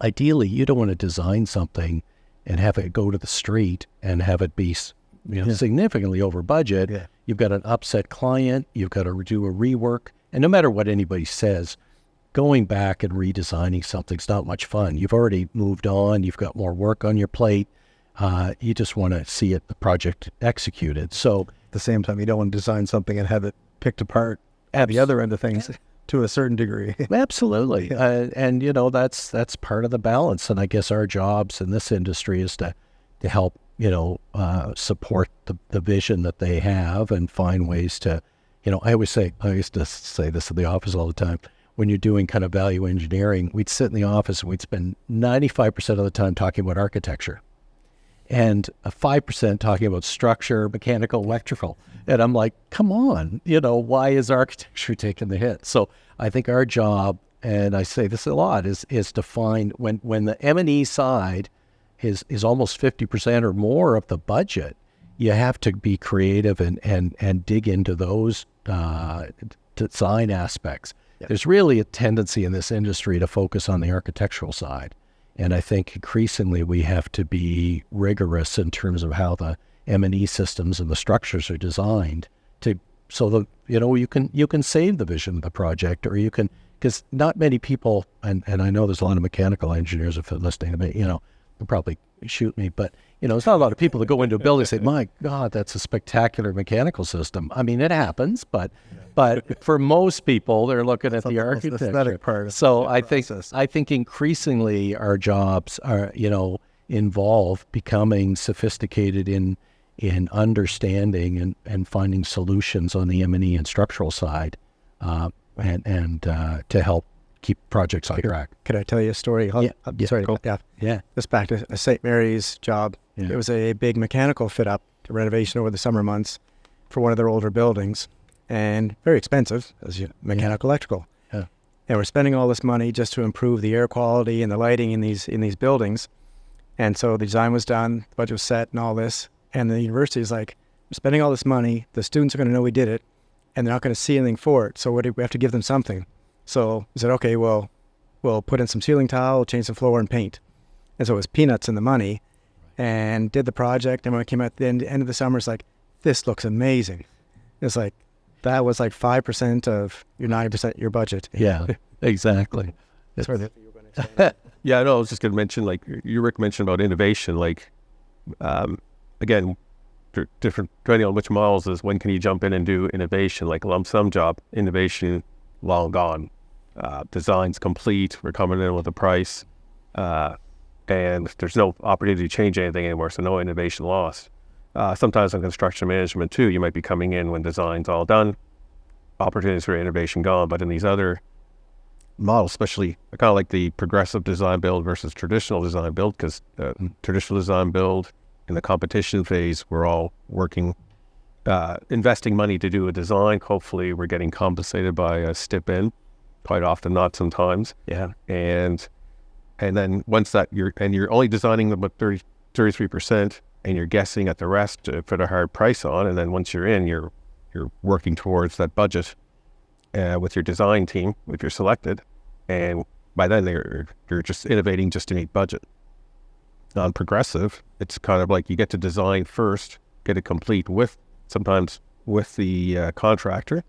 ideally you don't want to design something and have it go to the street and have it be significantly over budget. Yeah. You've got an upset client, you've got to do a rework, and no matter what anybody says, going back and redesigning something's not much fun. You've already moved on, you've got more work on your plate. You just want to see the project executed. So at the same time, you don't want to design something and have it picked apart at the other end of things to a certain degree. Absolutely. Yeah. And that's part of the balance. And I guess our jobs in this industry is to help, support the vision that they have and find ways to, I used to say this at the office all the time. When you're doing kind of value engineering, we'd sit in the office and we'd spend 95% of the time talking about architecture and 5% talking about structure, mechanical, electrical. And I'm like, come on, why is architecture taking the hit? So I think our job, and I say this a lot, is to find when the M&E side is almost 50% or more of the budget, you have to be creative and dig into those design aspects. Yep. There's really a tendency in this industry to focus on the architectural side. And I think increasingly we have to be rigorous in terms of how the M&E systems and the structures are designed so that you can save the vision of the project, or you can, because not many people, and I know there's a lot of mechanical engineers if they're listening to me, they'll probably shoot me, but it's not a lot of people that go into a building and say, my God, that's a spectacular mechanical system. I mean, it happens, but for most people, they're looking at the architecture. Aesthetic part. So I think increasingly our jobs are, involve becoming sophisticated in understanding and finding solutions on the M&E and structural side, and to help keep projects on track. Could I tell you a story? Yeah. Sorry. Cool. Yeah. Just back to St. Mary's job. Yeah. It was a big mechanical fit-up renovation over the summer months for one of their older buildings, and very expensive, mechanical, electrical. Yeah. And we're spending all this money just to improve the air quality and the lighting in these buildings. And so the design was done, the budget was set and all this. And the university is like, we're spending all this money, the students are going to know we did it, and they're not going to see anything for it. So we have to give them something. So we said, okay, well, we'll put in some ceiling tile, change some floor, and paint. And so it was peanuts in the money, and did the project. And when it came out at the end of the summer, it's like, this looks amazing. It's like, that was like 5% of your 90% of your budget. Yeah, exactly. That's where you were going to explain. Yeah, no, I was just going to mention, like Rick mentioned about innovation, again, different, depending on which models is when can you jump in and do innovation, like a lump sum job, innovation long gone, design's complete, we're coming in with a price, and there's no opportunity to change anything anymore, so no innovation lost. Sometimes in construction management too, you might be coming in when design's all done, opportunities for innovation gone, but in these other models, especially kind of like the progressive design build versus traditional design build, because traditional design build in the competition phase, we're all working, investing money to do a design. Hopefully we're getting compensated by a stipend, quite often not sometimes. Yeah. And then once that you're only designing about 33%, and you're guessing at the rest to put a hard price on. And then once you're in, you're working towards that budget with your design team, if you're selected. And by then you're just innovating just to meet budget. Non-progressive, it's kind of like you get to design first, get it complete sometimes with the contractor,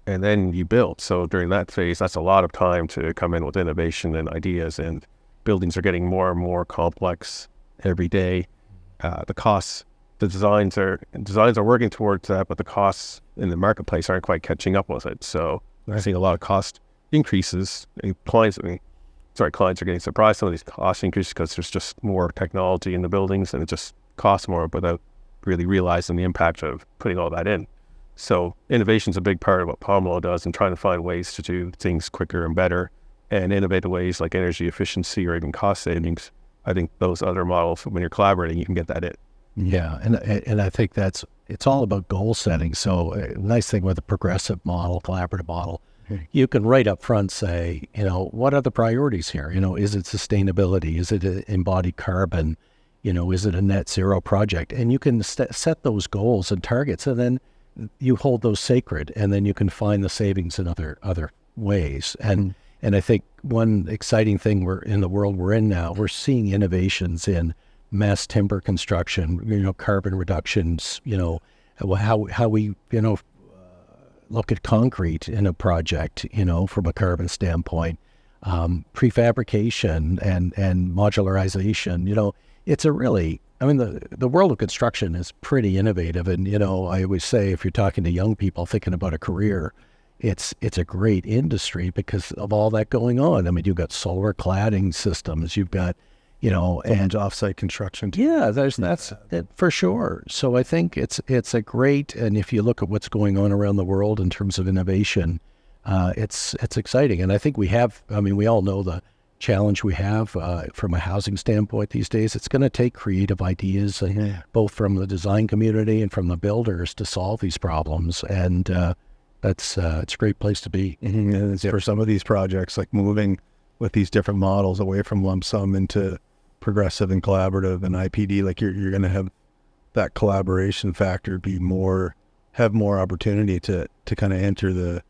and then you build. So during that phase, that's a lot of time to come in with innovation and ideas, and buildings are getting more and more complex every day. The costs, the designs are working towards that, but the costs in the marketplace aren't quite catching up with it. So I see a lot of cost increases, and clients are getting surprised some of these cost increases because there's just more technology in the buildings, and it just cost more without really realizing the impact of putting all that in. So innovation is a big part of what Pomerleau does, and trying to find ways to do things quicker and better, and innovative ways like energy efficiency or even cost savings. I think those other models, when you're collaborating, you can get that in. Yeah, and I think it's all about goal setting. So a nice thing with a progressive model, collaborative model, you can right up front say, what are the priorities here? Is it sustainability? Is it embodied carbon? Is it a net zero project? And you can set those goals and targets, and then you hold those sacred, and then you can find the savings in other ways. And I think one exciting thing we're in the world we're in now, we're seeing innovations in mass timber construction, carbon reductions, how we, look at concrete in a project, from a carbon standpoint, prefabrication and modularization. It's a really, the world of construction is pretty innovative. And, I always say, if you're talking to young people thinking about a career, it's a great industry because of all that going on. You've got solar cladding systems, you've got, and offsite construction too. Yeah, that's it for sure. So I think it's a great, and if you look at what's going on around the world in terms of innovation, it's exciting. And I think we all know the challenge we have from a housing standpoint these days. It's going to take creative ideas, both from the design community and from the builders, to solve these problems. And it's a great place to be. And for some of these projects, like moving with these different models away from lump sum into progressive and collaborative and IPD, like you're going to have that collaboration factor have more opportunity to kind of enter the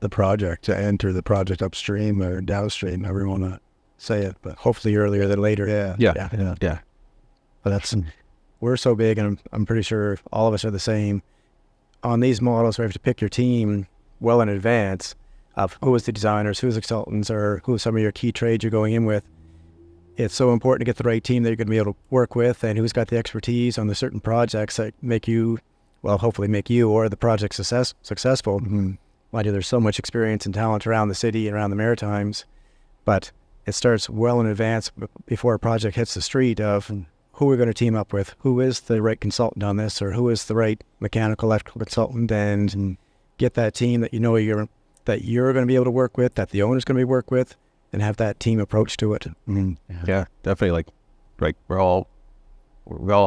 project upstream or downstream, however you want to say it, but Hopefully earlier than later. Yeah. But we're so big, and I'm pretty sure all of us are the same. On these models, we have to pick your team well in advance of who is the designers, who's the consultants, or who are some of your key trades you're going in with. It's so important to get the right team that you're going to be able to work with, and who's got the expertise on the certain projects that hopefully make you or the project successful. Mind you, there's so much experience and talent around the city and around the Maritimes, but it starts well in advance before a project hits the street of who we're going to team up with, who is the right consultant on this, or who is the right mechanical, electrical consultant, and get that team that you're going to be able to work with, that the owner's going to be work with, and have that team approach to it. Yeah, definitely. Like we all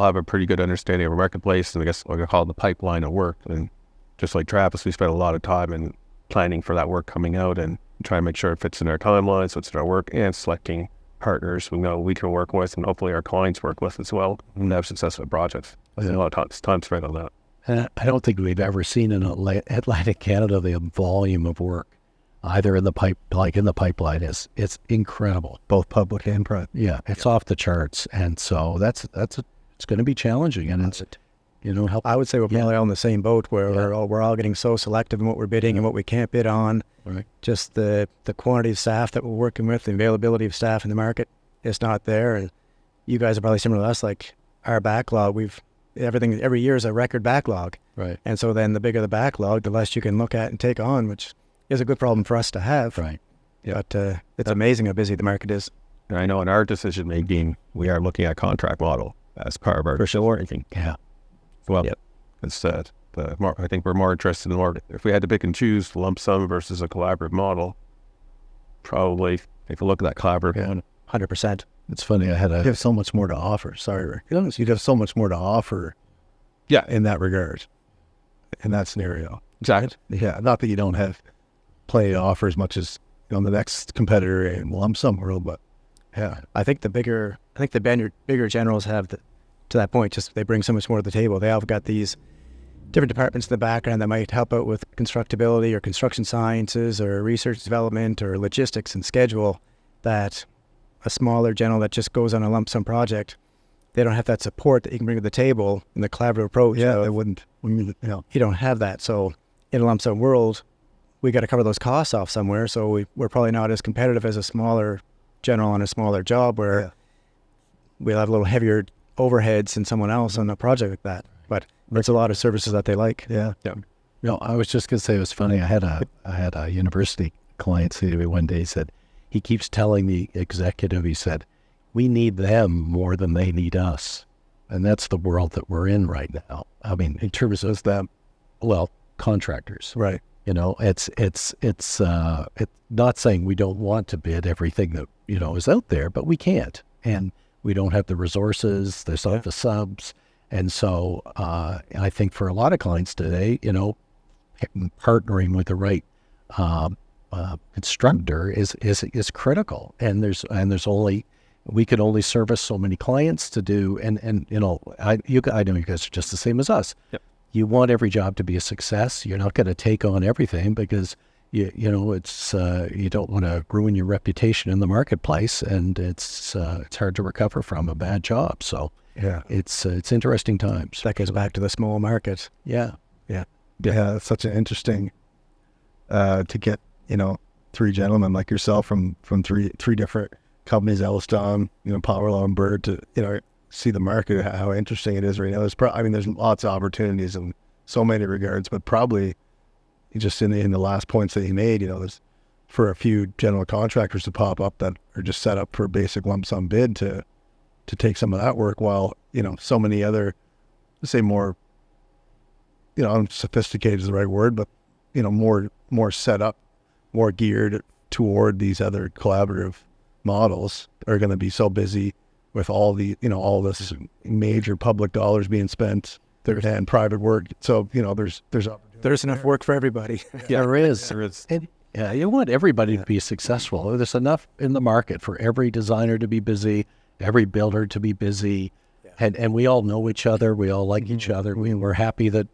have a pretty good understanding of our marketplace, and I guess what I call the pipeline of work. And just like Travis, we spent a lot of time in planning for that work coming out and trying to make sure it fits in our timelines, fits in our work, and selecting partners we know we can work with, and hopefully our clients work with as well, and have successful projects. A lot of time spent on that. And I don't think we've ever seen in Atlantic Canada the volume of work, either in the pipeline. It's incredible, both public and private. Yeah, it's off the charts, and so it's going to be challenging, and it's help. I would say we're probably all in the same boat where we're all getting so selective in what we're bidding and what we can't bid on. Right. Just the quantity of staff that we're working with, the availability of staff in the market is not there. And you guys are probably similar to us. Like our backlog, every year is a record backlog. Right. And so then the bigger the backlog, the less you can look at and take on, which is a good problem for us to have. Right. Yeah. But it's amazing how busy the market is. And I know in our decision making, we are looking at contract model as part of our sure. thinking. Yeah. Well, it's I think we're more interested in if we had to pick and choose lump sum versus a collaborative model, probably take a look at that collaborative one. 100%. It's funny. You have so much more to offer. Sorry, Rick. You'd have so much more to offer. Yeah, in that regard, in that scenario. Exactly. Yeah, not that you don't have play to offer as much as the next competitor in lump sum world, but yeah, I think the bigger generals have to that point. Just they bring so much more to the table. They all got these different departments in the background that might help out with constructability or construction sciences or research development or logistics and schedule. That a smaller general that just goes on a lump sum project, they don't have that support that you can bring to the table in the collaborative approach. Yeah, they wouldn't. You don't have that. So in a lump sum world, we got to cover those costs off somewhere. So we're probably not as competitive as a smaller general on a smaller job where we'll have a little heavier overheads than someone else on a project like that. But there's a lot of services that they like. Yeah. I was just going to say, it was funny. I had a university client say to me one day, he said, he keeps telling the executive, he said, we need them more than they need us. And that's the world that we're in right now. I mean, in terms of them, well, contractors, Right. it's not saying we don't want to bid everything that, is out there, but we can't. And we don't have the resources, there's not the subs. And so I think for a lot of clients today, partnering with the right constructor is critical. And there's only, we can only service so many clients to do, and I know you guys are just the same as us. Yep. You want every job to be a success. You're not going to take on everything because you don't want to ruin your reputation in the marketplace, and it's hard to recover from a bad job. So Yeah. it's interesting times. That goes back to the small market. Yeah. Yeah, it's such an interesting to get, three gentlemen like yourself from three different companies, Ellis, Pomerleau and Buhr, to, see the market, how interesting it is right now. There's lots of opportunities in so many regards, but probably just in the last points that you made, there's for a few general contractors to pop up that are just set up for a basic lump sum bid to take some of that work, while, so many other, say more, sophisticated is the right word, but, more set up, more geared toward these other collaborative models are going to be so busy with all the, all this major public dollars being spent and private work. So, there's opportunity. There's enough work for everybody. Yeah, there is. And, you want everybody to be successful. There's enough in the market for every designer to be busy, every builder to be busy. And we all know each other. We all like each other. We're happy that,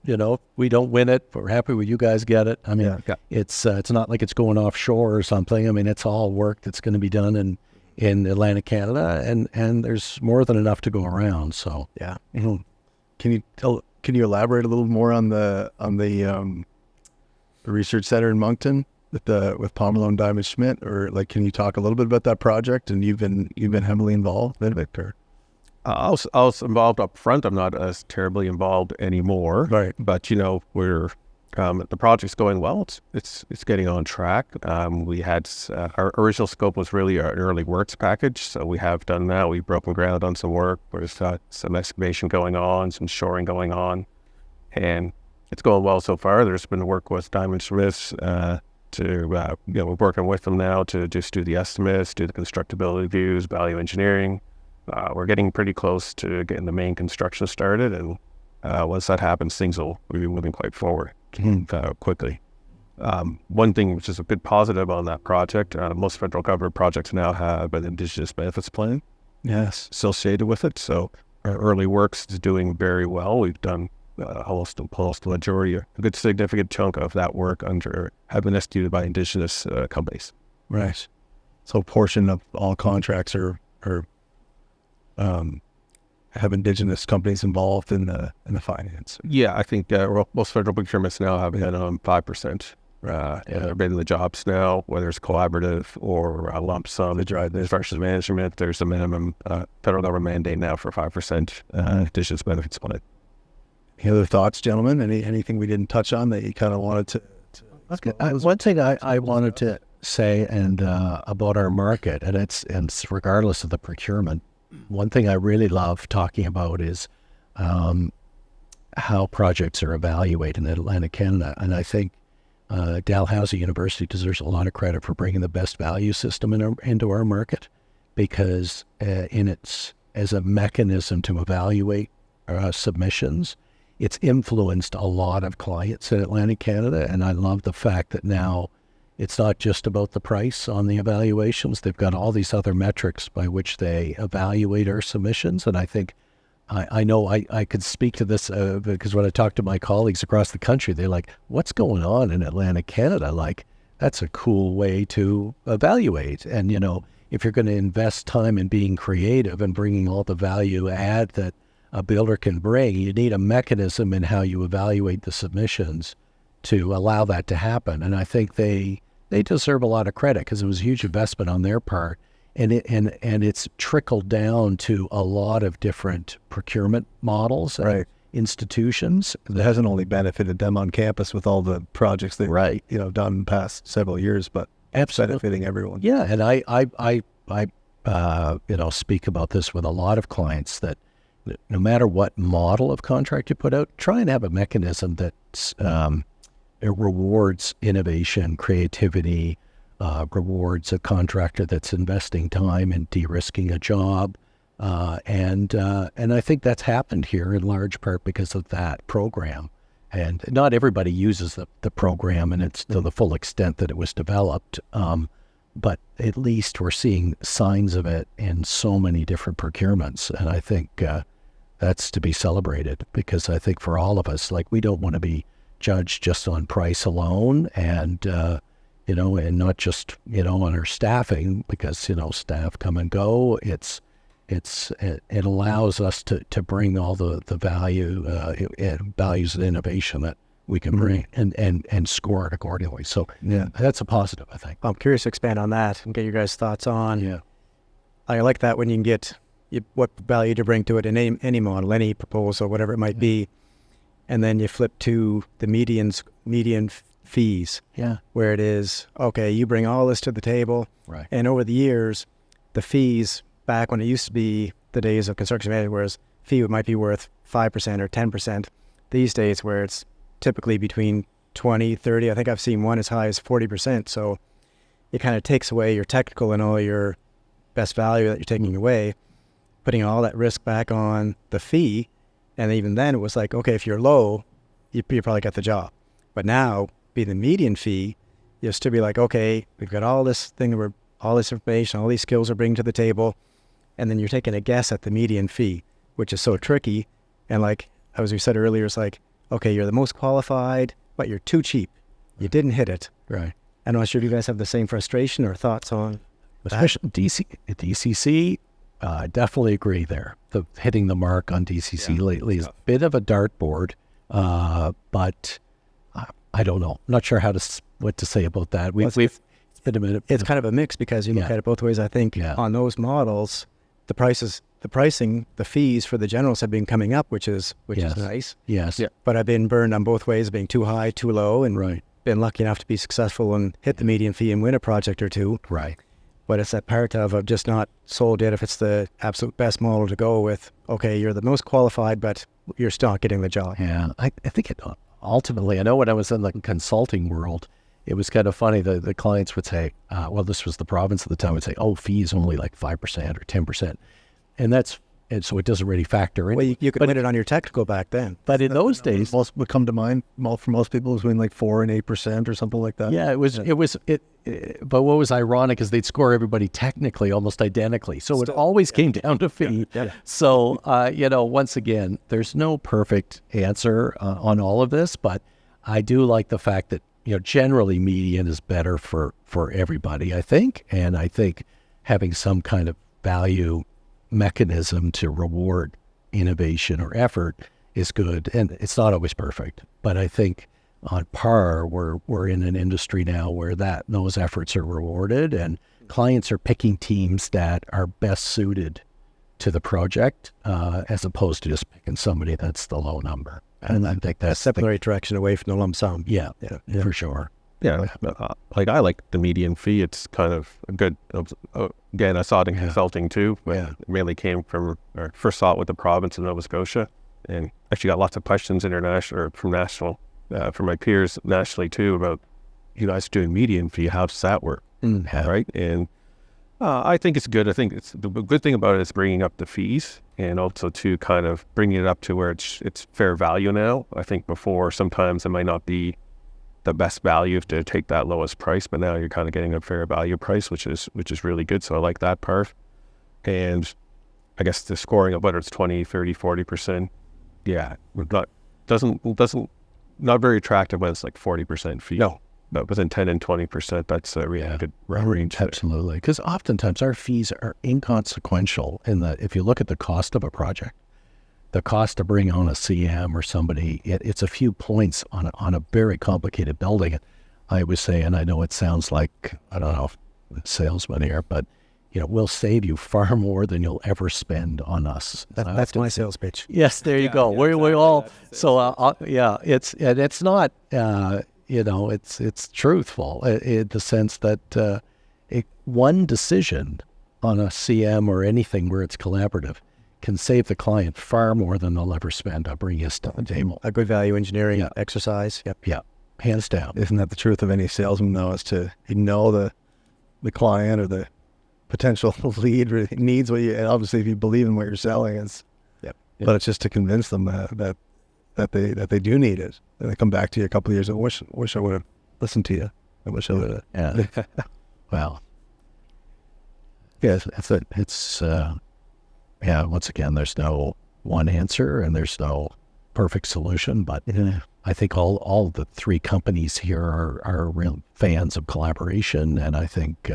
we don't win it, but we're happy when you guys get it. I mean, it's not like it's going offshore or something. I mean, it's all work that's going to be done in Atlantic Canada, and there's more than enough to go around. So Yeah. Can you elaborate a little more on the research center in Moncton with Pomerleau and Diamond Schmidt, or can you talk a little bit about that project? And you've been heavily involved, Vivek, or? I was involved up front. I'm not as terribly involved anymore. Right. But we're the project's going well. It's getting on track. We had our original scope was really an early works package, so we have done that. We've broken ground on some work. There's some excavation going on, some shoring going on, and it's going well so far. There's been work with Diamond Smiths we're working with them now to just do the estimates, do the constructability views, value engineering. We're getting pretty close to getting the main construction started, and once that happens, things will be moving quite forward quickly. One thing which is a good positive on that project, most federal government projects now have an Indigenous benefits plan associated with it. So our early works is doing very well. We've done almost the majority, a good significant chunk of that work have been executed by Indigenous companies. Right. So a portion of all contracts have Indigenous companies involved in the finance. Yeah, I think most federal procurements now have been on 5%. They're bidding the jobs now, whether it's collaborative or a lump sum. Versus management, there's a minimum federal government mandate now for 5% Indigenous benefits plan. Any other thoughts, gentlemen? Anything we didn't touch on that you kind of wanted to one thing I wanted to say about our market, and it's regardless of the procurement, one thing I really love talking about is how projects are evaluated in Atlantic Canada. And I think Dalhousie University deserves a lot of credit for bringing the best value system into our market, because as a mechanism to evaluate submissions, it's influenced a lot of clients in Atlantic Canada. And I love the fact that now it's not just about the price on the evaluations. They've got all these other metrics by which they evaluate our submissions. And I think, I know I could speak to this because when I talk to my colleagues across the country, they're like, what's going on in Atlantic Canada? Like, that's a cool way to evaluate. And, if you're going to invest time in being creative and bringing all the value add that a builder can bring, you need a mechanism in how you evaluate the submissions to allow that to happen. And I think they deserve a lot of credit because it was a huge investment on their part. And it's trickled down to a lot of different procurement models and institutions. It hasn't only benefited them on campus with all the projects they've done in the past several years, but benefiting everyone. Yeah, and I speak about this with a lot of clients that no matter what model of contract you put out, try and have a mechanism that it rewards innovation, creativity, rewards a contractor that's investing time in de-risking a job. And I think that's happened here in large part because of that program. And not everybody uses the program and it's to the full extent that it was developed. But at least we're seeing signs of it in so many different procurements. And I think that's to be celebrated, because I think for all of us, like, we don't want to be judged just on price alone, and and not just on our staffing, because staff come and go. It allows us to bring all the value, values and innovation that we can bring and score it accordingly. So that's a positive, I think. I'm curious to expand on that and get your guys' thoughts on. Yeah, I like that when you can get what value to bring to it in any model, any proposal, whatever it might be, and then you flip to the median fees. Yeah, where it is, okay, you bring all this to the table, right? And over the years, the fees, back when it used to be the days of construction management, whereas fee might be worth 5% or 10%, these days where it's typically between 20, 30, I think I've seen one as high as 40%. So it kind of takes away your technical and all your best value that you're taking away, putting all that risk back on the fee. And even then it was like, okay, if you're low, you probably got the job. But now, be the median fee, you'll still be like, okay, we've got all this thing, all this information, all these skills we're bringing to the table. And then you're taking a guess at the median fee, which is so tricky. And like, as we said earlier, it's like, okay, you're the most qualified, but you're too cheap. You didn't hit it. Right. I'm not sure if you guys have the same frustration or thoughts on especially DCC. Definitely agree there. The hitting the mark on DCC lately is a bit of a dartboard, but I don't know. I'm not sure what to say about that. It's been a minute. It's kind of a mix, because you look at it both ways. I think on those models, the pricing, the fees for the generals have been coming up, which is nice. Yes. Yeah. But I've been burned on both ways, being too high, too low, and been lucky enough to be successful and hit the median fee and win a project or two. Right. But it's that part of just not sold yet if it's the absolute best model to go with. Okay, you're the most qualified, but you're still not getting the job. Yeah, I think it ultimately, I know when I was in the consulting world, it was kind of funny. The clients would say, well, this was the province at the time, would say, oh, fees only like 5% or 10%. And so it doesn't really factor in. Well, you could win it on your technical back then. But in those days, Most would come to mind for most people was between like 4 and 8% or something like that. yeah, it was. But what was ironic is they'd score everybody technically almost identically. So it always came down to fee. Yeah. So, once again, there's no perfect answer on all of this, but I do like the fact that, generally median is better for everybody, I think. And I think having some kind of value mechanism to reward innovation or effort is good. And it's not always perfect, but I think on par, we're in an industry now where those efforts are rewarded, and clients are picking teams that are best suited to the project, as opposed to just picking somebody that's the low number. And I think that's step in the right direction away from the lump sum. Yeah, for sure. Yeah, I like the median fee. It's kind of a good. Again, I saw it in consulting too. But it mainly came from, or first saw it with the province of Nova Scotia, and actually got lots of questions international or from national, from my peers nationally too, about you guys doing median fee. How does that work? Right? And I think it's good. I think it's the good thing about it is bringing up the fees, and also to kind of bringing it up to where it's fair value now. I think before sometimes it might not be the best value to take that lowest price, but now you're kind of getting a fair value price, which is really good. So I like that part. And I guess the scoring of whether it's 20, 30, 40%, not very attractive when it's like 40% fee. No. But within 10 and 20%, that's a really good range. Absolutely. Because oftentimes our fees are inconsequential in that if you look at the cost of a project, the cost to bring on a CM or somebody, it's a few points on a very complicated building. I would say, and I know it sounds like, I don't know, salesman here, but we'll save you far more than you'll ever spend on us. That's my sales pitch. Yes, there you go. We all. So it's not. It's truthful in the sense that one decision on a CM or anything where it's collaborative can save the client far more than they'll ever spend on bringing us to the table. A good value engineering Yeah. exercise. Yep. Yeah, hands down. Isn't that the truth of any salesman, though, is to know the client or the potential lead really needs what you, and obviously if you believe in what you're selling, it's, Yep. but it's just to convince them that they do need it. And they come back to you a couple of years and wish I would have listened to you. I wish I would have. Yeah. Well, yes, it's yeah, once again, there's no one answer and there's no perfect solution, but I think all the three companies here are real fans of collaboration, and I think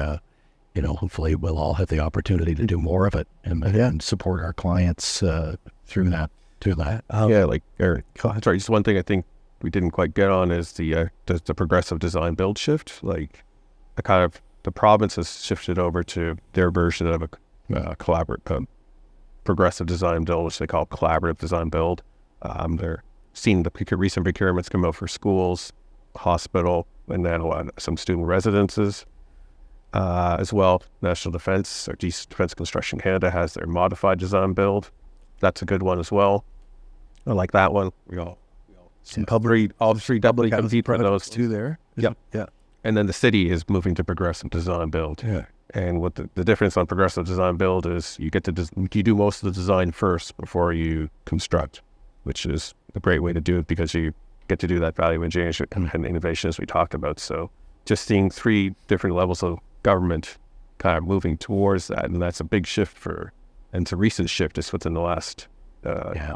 hopefully we'll all have the opportunity to do more of it and support our clients through that. Sorry, just one thing I think we didn't quite get on is the progressive design build shift. Like the province has shifted over to their version of a collaborative progressive design build, which they call collaborative design build. They're seeing the recent procurements come out for schools, hospital, and then some student residences as well. National Defence or Defence Construction Canada has their modified design build. That's a good one as well. I like that one. All three definitely compete for those too there. Yep. Yeah. And then the city is moving to progressive design build. Yeah. And what the difference on progressive design build is you do most of the design first before you construct, which is a great way to do it because you get to do that value engineering and innovation as we talked about. So just seeing three different levels of government kind of moving towards that, and that's a big shift and it's a recent shift just within the last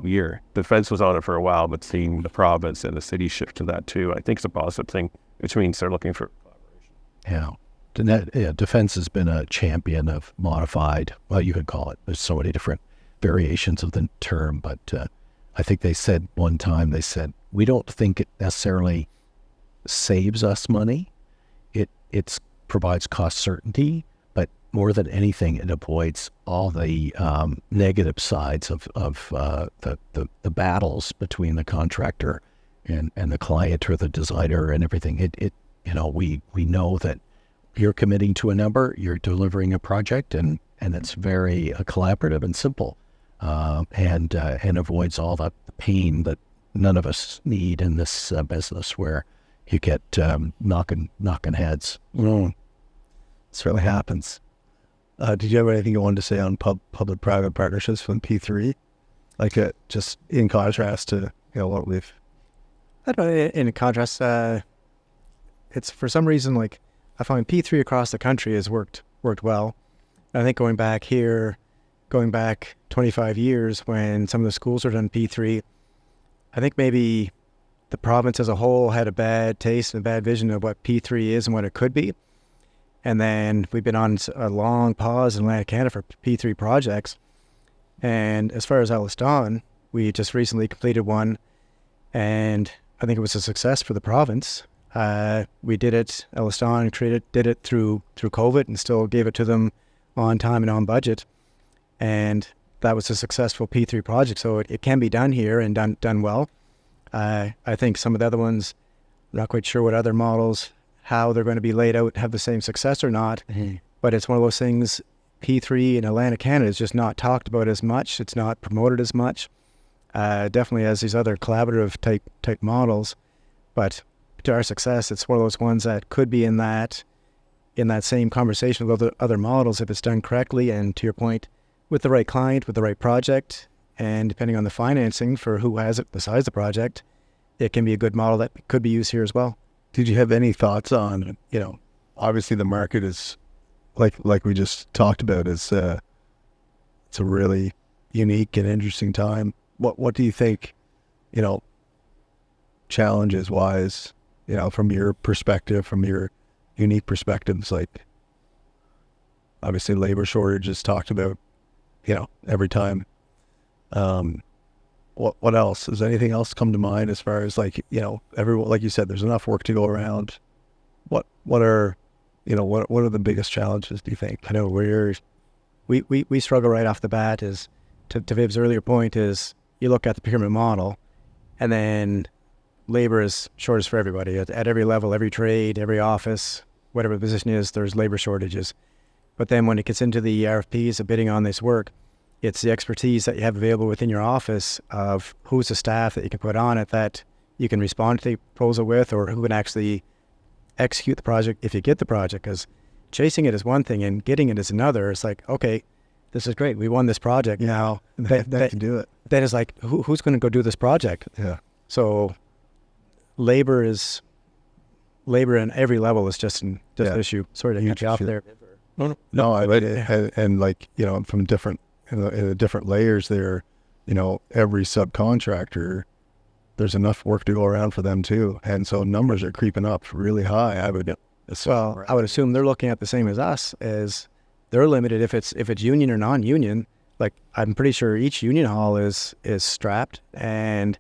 year. Defense was on it for a while, but seeing the province and the city shift to that too, I think it's a positive thing, which means they're looking for collaboration. Defense has been a champion of modified, well, you could call it, there's so many different variations of the term, but I think they said one time, we don't think it necessarily saves us money. It provides cost certainty, but more than anything, it avoids all the negative sides of the battles between the contractor and the client or the designer and everything. We know that you're committing to a number, you're delivering a project, and it's very collaborative and simple, and avoids all the pain that none of us need in this business, where you get knocking heads. Certainly happens. Did you have anything you wanted to say on public-private partnerships from P3? Like just in contrast to what we've... I don't know, in contrast, it's for some reason, like, I find P3 across the country has worked well. I think going back 25 years when some of the schools are done P3, I think maybe the province as a whole had a bad taste and a bad vision of what P3 is and what it could be. And then we've been on a long pause in Atlantic Canada for P3 projects. And as far as Ellis, we just recently completed one, and I think it was a success for the province. We did it, Ellis did it through COVID and still gave it to them on time and on budget. And that was a successful P3 project. So it can be done here and done well. I think some of the other ones, I'm not quite sure what other models, how they're going to be laid out, have the same success or not. Mm-hmm. But it's one of those things, P3 in Atlantic Canada is just not talked about as much. It's not promoted as much. Definitely as these other collaborative type models. But to our success, it's one of those ones that could be in that same conversation with other models if it's done correctly, and to your point, with the right client, with the right project, and depending on the financing for who has it, the size of the project, it can be a good model that could be used here as well. Did you have any thoughts on, obviously the market is, like we just talked about, it's a really unique and interesting time. What do you think, challenges wise, from your perspective, from your unique perspectives, like obviously labor shortage is talked about, every time. What else? Does anything else come to mind as far as everyone, like you said, there's enough work to go around. What are the biggest challenges, do you think? I know we struggle right off the bat is, to Viv's earlier point, is you look at the procurement model and then labor is shortage for everybody at every level, every trade, every office, whatever the position is, there's labor shortages. But then when it gets into the RFPs of bidding on this work, It's the expertise that you have available within your office of who's the staff that you can put on it that you can respond to the proposal with, or who can actually execute the project if you get the project. Because chasing it is one thing and getting it is another. It's like, okay, this is great. We won this project. Now That can do it. then it's like, who's going to go do this project? Yeah. So labor in every level is just an issue. Sorry to cut you off there. No, and like, you know, from different, in the different layers there, you know, every subcontractor, there's enough work to go around for them too. And so numbers are creeping up really high. I would assume they're looking at the same as us, as they're limited if it's union or non-union. Like, I'm pretty sure each union hall is strapped, and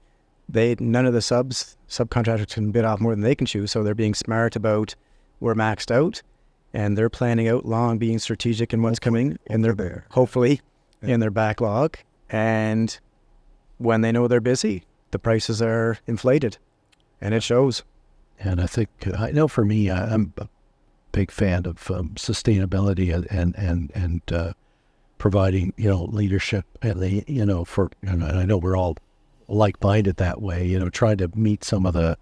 none of the subcontractors can bid off more than they can chew. So they're being smart about, we're maxed out, and they're planning out long, being strategic in what's coming, and they're hopefully in their backlog. And when they know they're busy, the prices are inflated, and it shows. And I think, I know for me, I'm a big fan of sustainability and providing, you know, leadership, and and I know we're all like-minded that way, you know, trying to meet some of the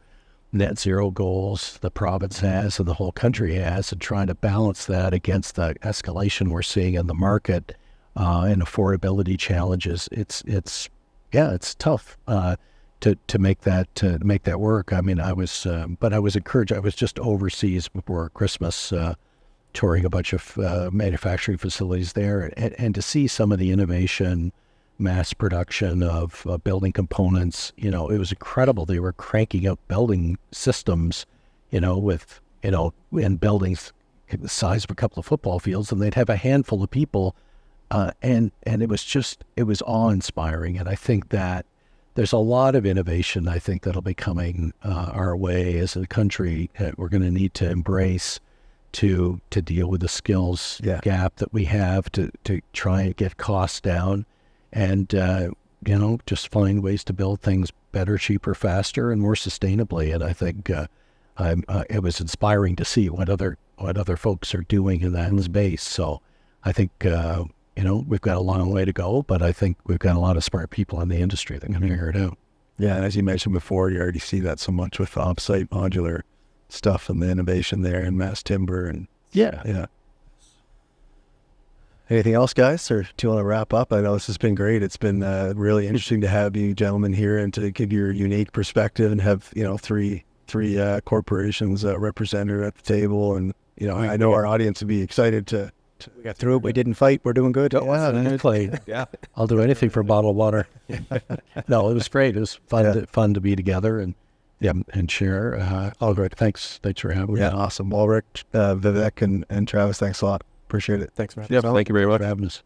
net zero goals the province has and the whole country has, and trying to balance that against the escalation we're seeing in the market and affordability challenges. It's tough to make that work. I mean, I was encouraged. I was just overseas before Christmas, touring a bunch of manufacturing facilities there, and to see some of the innovation, mass production of building components, you know, it was incredible. They were cranking out building systems, you know, with, you know, in buildings the size of a couple of football fields, and they'd have a handful of people, and it was awe-inspiring. And I think that there's a lot of innovation, I think, that'll be coming our way as a country that we're going to need to embrace to deal with the skills gap that we have, to try and get costs down, and you know, just find ways to build things better, cheaper, faster, and more sustainably. And I think it was inspiring to see what other folks are doing in that space. So I think you know, we've got a long way to go, but I think we've got a lot of smart people in the industry that can figure it out. Yeah, and as you mentioned before, you already see that so much with off-site modular stuff and the innovation there and mass timber and yeah. Anything else, guys, or do you want to wrap up? I know this has been great. It's been really interesting to have you gentlemen here and to give your unique perspective and have, you know, three corporations represented at the table. And, you know, I know our audience would be excited to. We got through it. We didn't fight. We're doing good. Yeah, I'll do anything for a bottle of water. No, it was great. It was fun to be together and share. All great. Thanks for having me. Yeah, awesome. Well, Rick, Vivek, and Travis, thanks a lot. Appreciate it. Thanks, man. Yeah, thank you very much for having us.